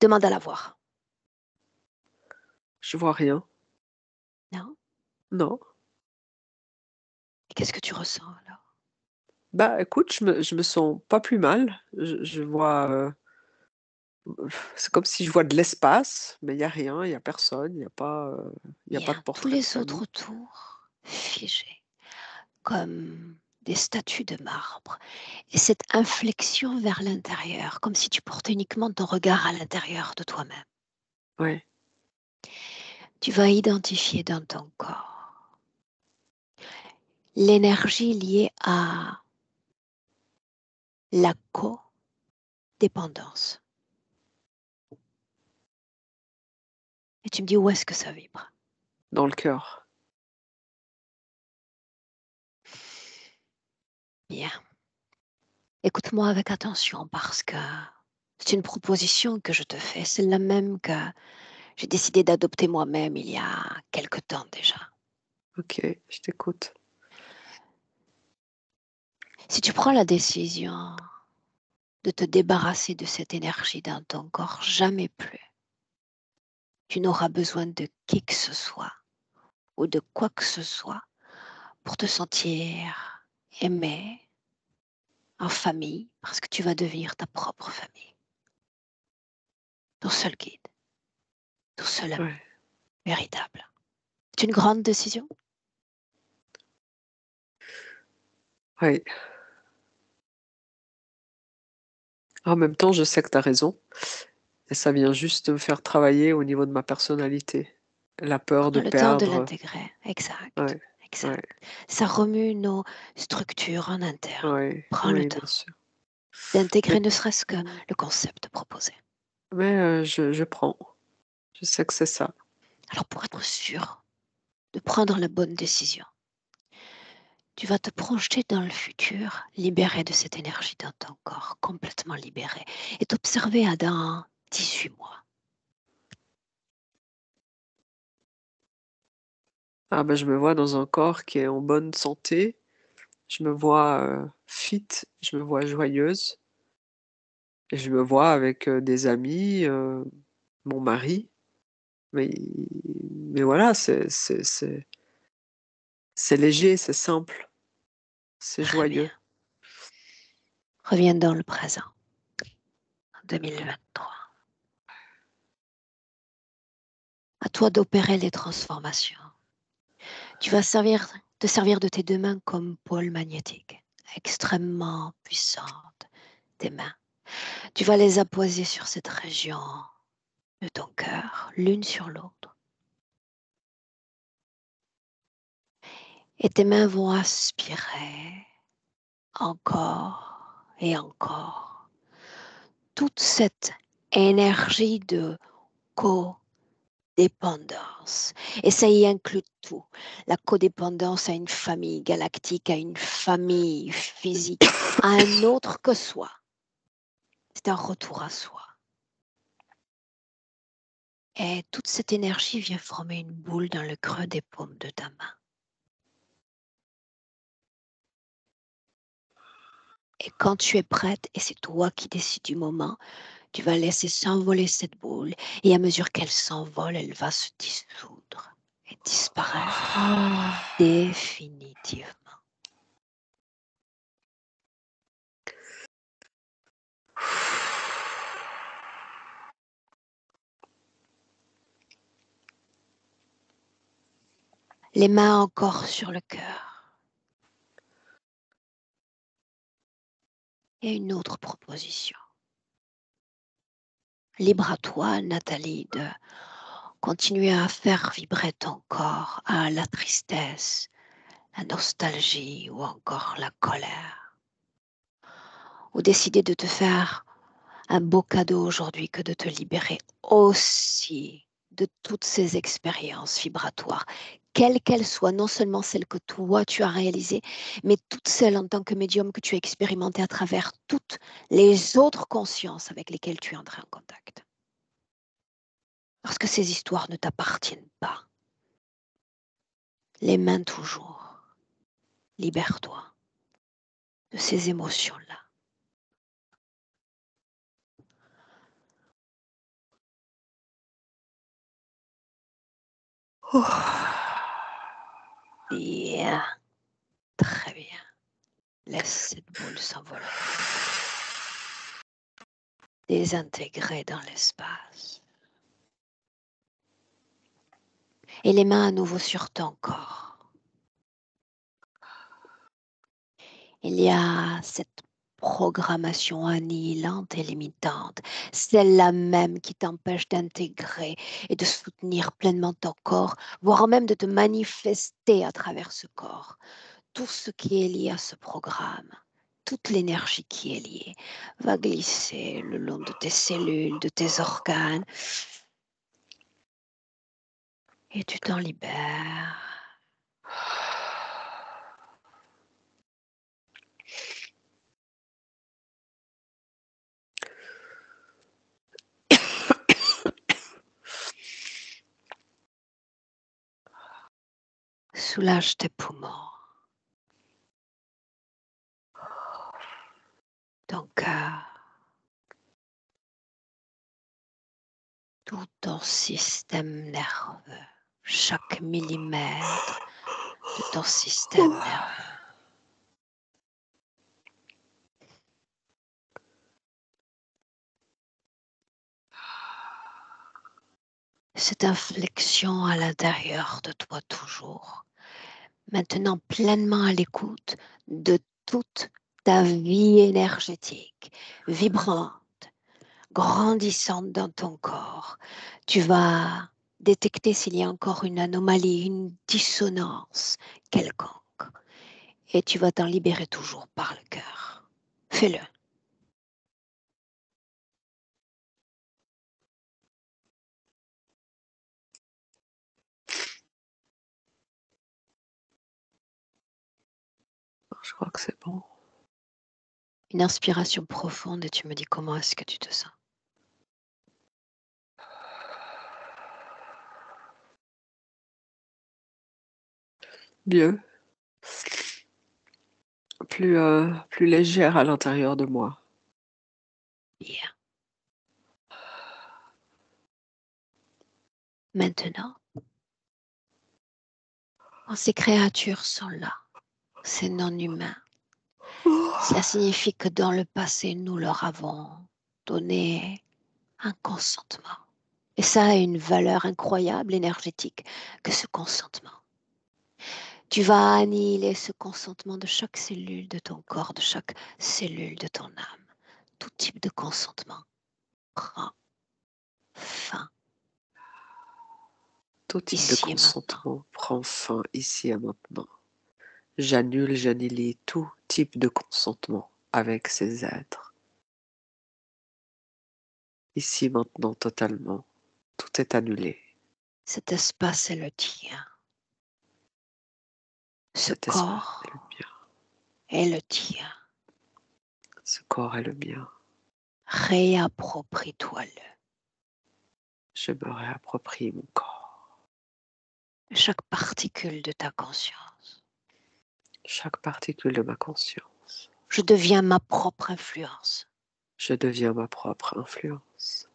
Demande à la voir. Je vois rien. Non? Non. Et qu'est-ce que tu ressens alors? Bah, écoute, je me sens pas plus mal. Je vois, c'est comme si je vois de l'espace, mais il y a rien, il y a personne, il y a pas de Bien. Tous portrait de les autres famille. autour, figés, comme des statues de marbre. Et cette inflexion vers l'intérieur, comme si tu portais uniquement ton regard à l'intérieur de toi-même. Ouais, Tu vas identifier dans ton corps l'énergie liée à la codépendance. Et tu me dis où est-ce que ça vibre? dans le cœur. Bien. Écoute-moi avec attention parce que c'est une proposition que je te fais. C'est la même que j'ai décidé d'adopter moi-même il y a quelque temps déjà. OK, je t'écoute. Si tu prends la décision de te débarrasser de cette énergie dans ton corps, jamais plus, tu n'auras besoin de qui que ce soit ou de quoi que ce soit pour te sentir aimé, en famille, parce que tu vas devenir ta propre famille. Ton seul guide, ton seul ami Ouais, véritable. C'est une grande décision. ouais. En même temps, je sais que tu as raison et ça vient juste me faire travailler au niveau de ma personnalité. La peur de Prends le temps de perdre, l'intégrer. Exact. ouais, Exact. ouais, Ça remue nos structures en interne. ouais, Prends le oui, temps bien sûr. d'intégrer Mais ne serait-ce que mmh, le concept proposé. je prends. Je sais que c'est ça. Alors pour être sûr de prendre la bonne décision, tu vas te projeter dans le futur, libéré de cette énergie dans ton corps, complètement libéré, et t'observer à dans 18 mois. Ah bah, je me vois dans un corps qui est en bonne santé, je me vois, fit, je me vois joyeuse et je me vois avec, des amis, mon mari, mais mais voilà, c'est léger, c'est simple, c'est Très bien. joyeux. Reviens dans le présent, en 2023. À toi d'opérer les transformations. Tu vas te servir de tes deux mains comme pôle magnétique, extrêmement puissantes, tes mains. Tu vas les apposer sur cette région de ton cœur, l'une sur l'autre. Et tes mains vont aspirer encore et encore toute cette énergie de codépendance. Et ça y inclut tout. La codépendance à une famille galactique, à une famille physique, à un autre que soi. C'est un retour à soi. Et toute cette énergie vient former une boule dans le creux des paumes de ta main. Et quand tu es prête, et c'est toi qui décides du moment, tu vas laisser s'envoler cette boule. Et à mesure qu'elle s'envole, elle va se dissoudre et disparaître définitivement. Les mains encore sur le cœur. Et une autre proposition. Libre à toi, Nathalie, de continuer à faire vibrer ton corps à la tristesse, la nostalgie ou encore la colère. Ou décider de te faire un beau cadeau aujourd'hui que de te libérer aussi de toutes ces expériences vibratoires, quelles qu'elles soient, non seulement celles que toi tu as réalisées, mais toutes celles en tant que médium que tu as expérimentées à travers toutes les autres consciences avec lesquelles tu es entré en contact. Parce que ces histoires ne t'appartiennent pas. Les mains toujours. Libère-toi de ces émotions-là. Bien, très bien. Laisse cette boule s'envoler. Désintégrer dans l'espace. Et les mains à nouveau sur ton corps. Il y a cette programmation annihilante et limitante, celle-là même qui t'empêche d'intégrer et de soutenir pleinement ton corps, voire même de te manifester à travers ce corps. Tout ce qui est lié à ce programme, toute l'énergie qui est liée, va glisser le long de tes cellules, de tes organes, et tu t'en libères. Soulage tes poumons, ton cœur, tout ton système nerveux, chaque millimètre de ton système nerveux. Cette inflexion à l'intérieur de toi toujours, maintenant pleinement à l'écoute de toute ta vie énergétique, vibrante, grandissante dans ton corps. Tu vas détecter s'il y a encore une anomalie, une dissonance quelconque. Et tu vas t'en libérer toujours par le cœur. Fais-le. Je crois que c'est bon. Une inspiration profonde et tu me dis comment est-ce que tu te sens. Mieux. Plus légère à l'intérieur de moi. Bien. Maintenant, quand ces créatures sont là, ces non-humains, cela signifie que dans le passé, nous leur avons donné un consentement. Et ça a une valeur incroyable, énergétique, que ce consentement. Tu vas annihiler ce consentement de chaque cellule de ton corps, de chaque cellule de ton âme. Tout type de consentement prend fin. Tout type de Ici et maintenant. consentement prend fin ici et maintenant. J'annule, j'annihilie tout type de consentement avec ces êtres. Ici, maintenant, totalement. Tout est annulé. Cet espace est le tien. Ce Cet espace est le corps mien. est le tien. Ce corps est le mien. Réapproprie-toi-le. Je me réapproprie mon corps. Chaque particule de ta conscience. Chaque particule de ma conscience. Je deviens ma propre influence. Je deviens ma propre influence.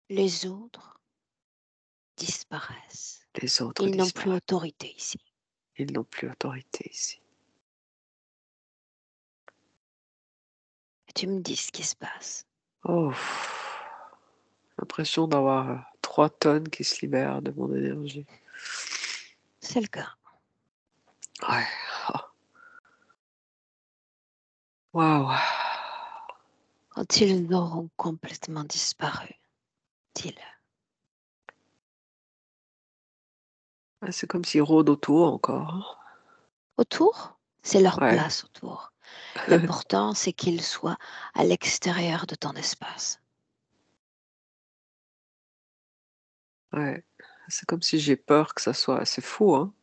Les autres disparaissent. Les autres Ils n'ont plus disparaissent. autorité ici. Ils n'ont plus autorité ici. Et tu me dis ce qui se passe. Oh, l'impression d'avoir 3 tonnes qui se libèrent de mon énergie. C'est le cas. Ouais. Waouh. Quand ils auront complètement disparu, dis-le. C'est comme s'ils rôdent autour encore. Autour, c'est leur Ouais. place autour. L'important, c'est qu'ils soient à l'extérieur de ton espace. Ouais. C'est comme si j'ai peur que ça soit assez fou, hein.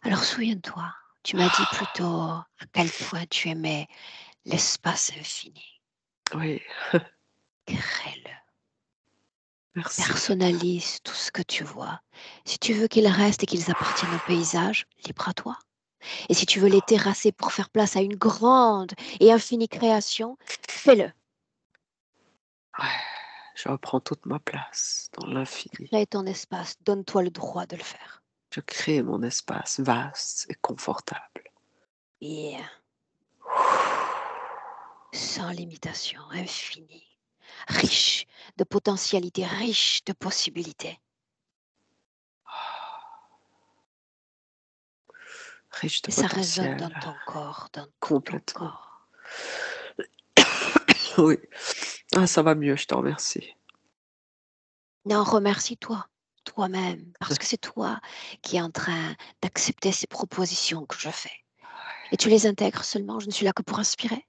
Alors souviens-toi, tu m'as dit plutôt à quel point tu aimais l'espace infini. Oui, Crée-le. merci. Personnalise tout ce que tu vois. Si tu veux qu'ils restent et qu'ils appartiennent au paysage, libre à toi. Et si tu veux les terrasser pour faire place à une grande et infinie création, fais-le. Ouais. Je reprends toute ma place dans l'infini. Crée ton espace, donne-toi le droit de le faire. Je crée mon espace vaste et confortable. Bien. Sans limitation, infini. Riche de potentialités, riche de possibilités. Riche de Et ça résonne potentiel. dans ton corps, dans tout ton Complètement. corps. Oui. Ah, ça va mieux, je te remercie. Non, remercie-toi, toi-même, parce que c'est toi qui es en train d'accepter ces propositions que je fais. Et tu les intègres seulement, je ne suis là que pour inspirer.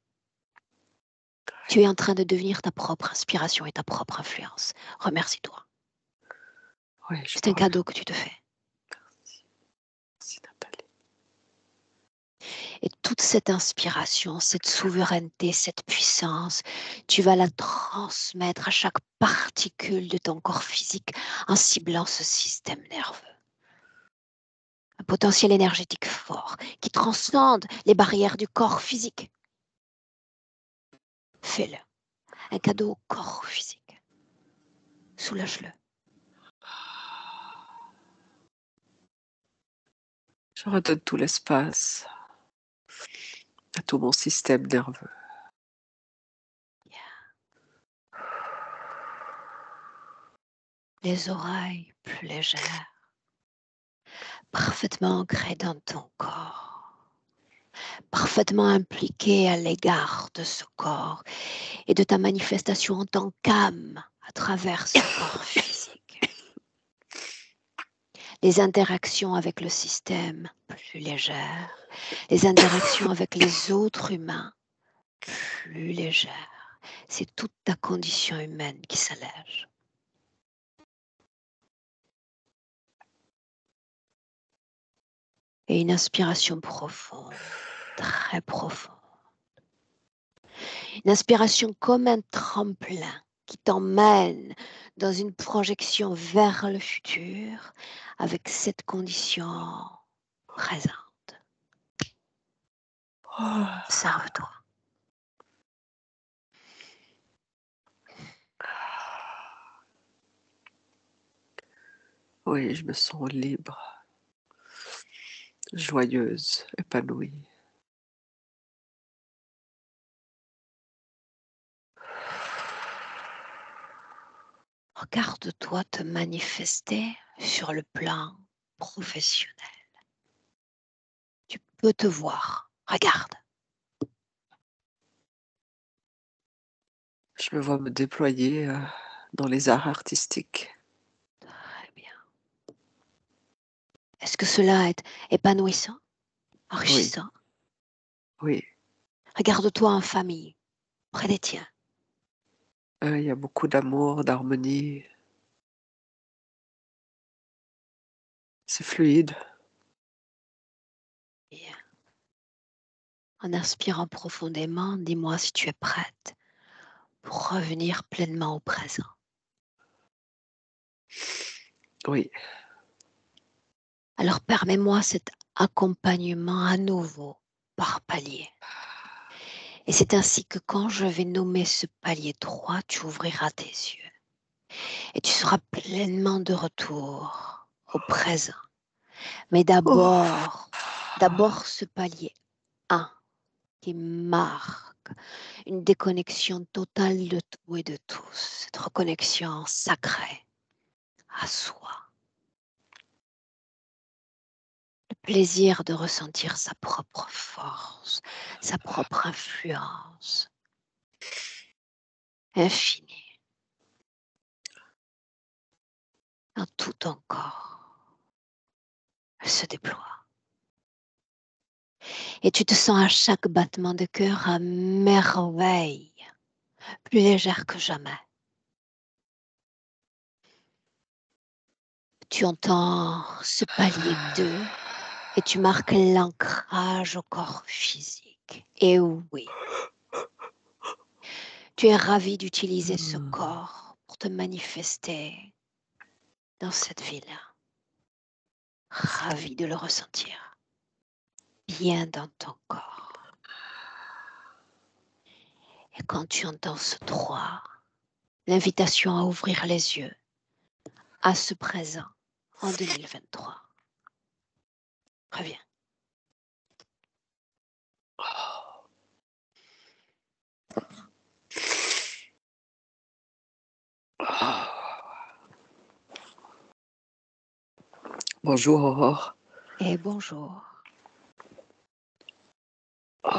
Tu es en train de devenir ta propre inspiration et ta propre influence. Remercie-toi. Oui, je C'est te un remercie. cadeau que tu te fais. Merci, Nathalie. Et toute cette inspiration, cette souveraineté, cette puissance, tu vas la transmettre à chaque particule de ton corps physique en ciblant ce système nerveux. Un potentiel énergétique fort qui transcende les barrières du corps physique. Fais-le. Un cadeau au corps physique. Soulage-le. Je redonne tout l'espace à tout mon système nerveux. Les oreilles plus légères, parfaitement ancrées dans ton corps, parfaitement impliquées à l'égard de ce corps et de ta manifestation en tant qu'âme à travers ce corps physique. Les interactions avec le système plus légères, les interactions avec les autres humains plus légères. C'est toute ta condition humaine qui s'allège. Et une inspiration profonde, très profonde. Une inspiration comme un tremplin qui t'emmène dans une projection vers le futur avec cette condition présente. Oh. Observe-toi. Oui, je me sens libre, joyeuse, épanouie. Regarde-toi te manifester sur le plan professionnel. Tu peux te voir. Regarde. Je me vois me déployer dans les arts artistiques. Très bien. Est-ce que cela est épanouissant, Oui, enrichissant? oui. Regarde-toi en famille, près des tiens. Il y a beaucoup d'amour, d'harmonie. C'est fluide. Bien. En inspirant profondément, dis-moi si tu es prête pour revenir pleinement au présent. Oui, Alors permets-moi cet accompagnement à nouveau par palier. Et c'est ainsi que quand je vais nommer ce palier 3, tu ouvriras tes yeux. Et tu seras pleinement de retour au présent. Mais Oh. d'abord ce palier 1 qui marque une déconnexion totale de tout et de tous, cette reconnexion sacrée à soi. Le plaisir de ressentir sa propre force, sa propre influence infinie dans tout ton corps. Elle se déploie. Et tu te sens à chaque battement de cœur à merveille, plus légère que jamais. Tu entends ce palier 2 et tu marques l'ancrage au corps physique. Et oui, tu es ravi d'utiliser ce corps pour te manifester dans cette ville. Ravi de le ressentir bien dans ton corps. Et quand tu entends ce 3, l'invitation à ouvrir les yeux à ce présent en 2023. Reviens. Bonjour Aurore. Et bonjour. Oh,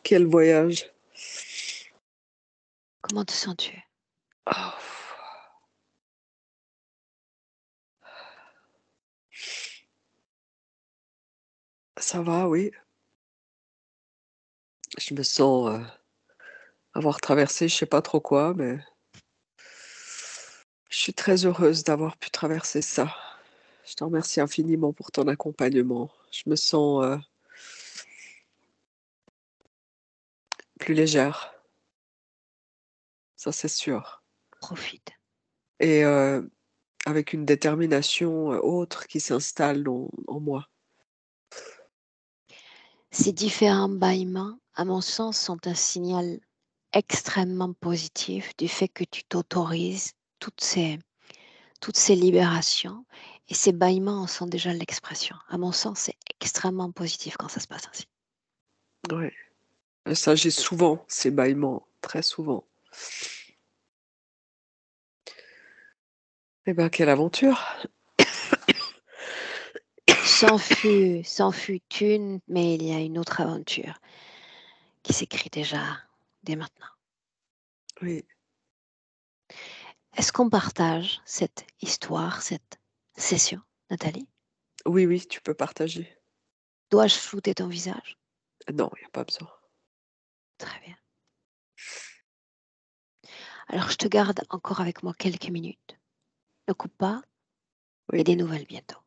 quel voyage. Comment te sens-tu? Oh. Ça va, oui. Je me sens avoir traversé je sais pas trop quoi, mais je suis très heureuse d'avoir pu traverser ça. Je te remercie infiniment pour ton accompagnement. Je me sens plus légère, ça c'est sûr. Profite. Et avec une détermination autre qui s'installe en moi. Ces différents bâillements, à mon sens, sont un signal extrêmement positif du fait que tu t'autorises toutes ces libérations et ces bâillements en sont déjà l'expression. À mon sens, c'est extrêmement positif quand ça se passe ainsi. Ouais. Ça, j'ai souvent ces bâillements, très souvent. Eh ben, quelle aventure! C'en fut une, mais il y a une autre aventure qui s'écrit déjà dès maintenant. Oui, Est-ce qu'on partage cette histoire, cette session, Nathalie? oui, oui, tu peux partager. Dois-je flouter ton visage? Non, il y a pas besoin. Très bien. Alors, je te garde encore avec moi quelques minutes. Ne coupe pas et Oui. des nouvelles bientôt.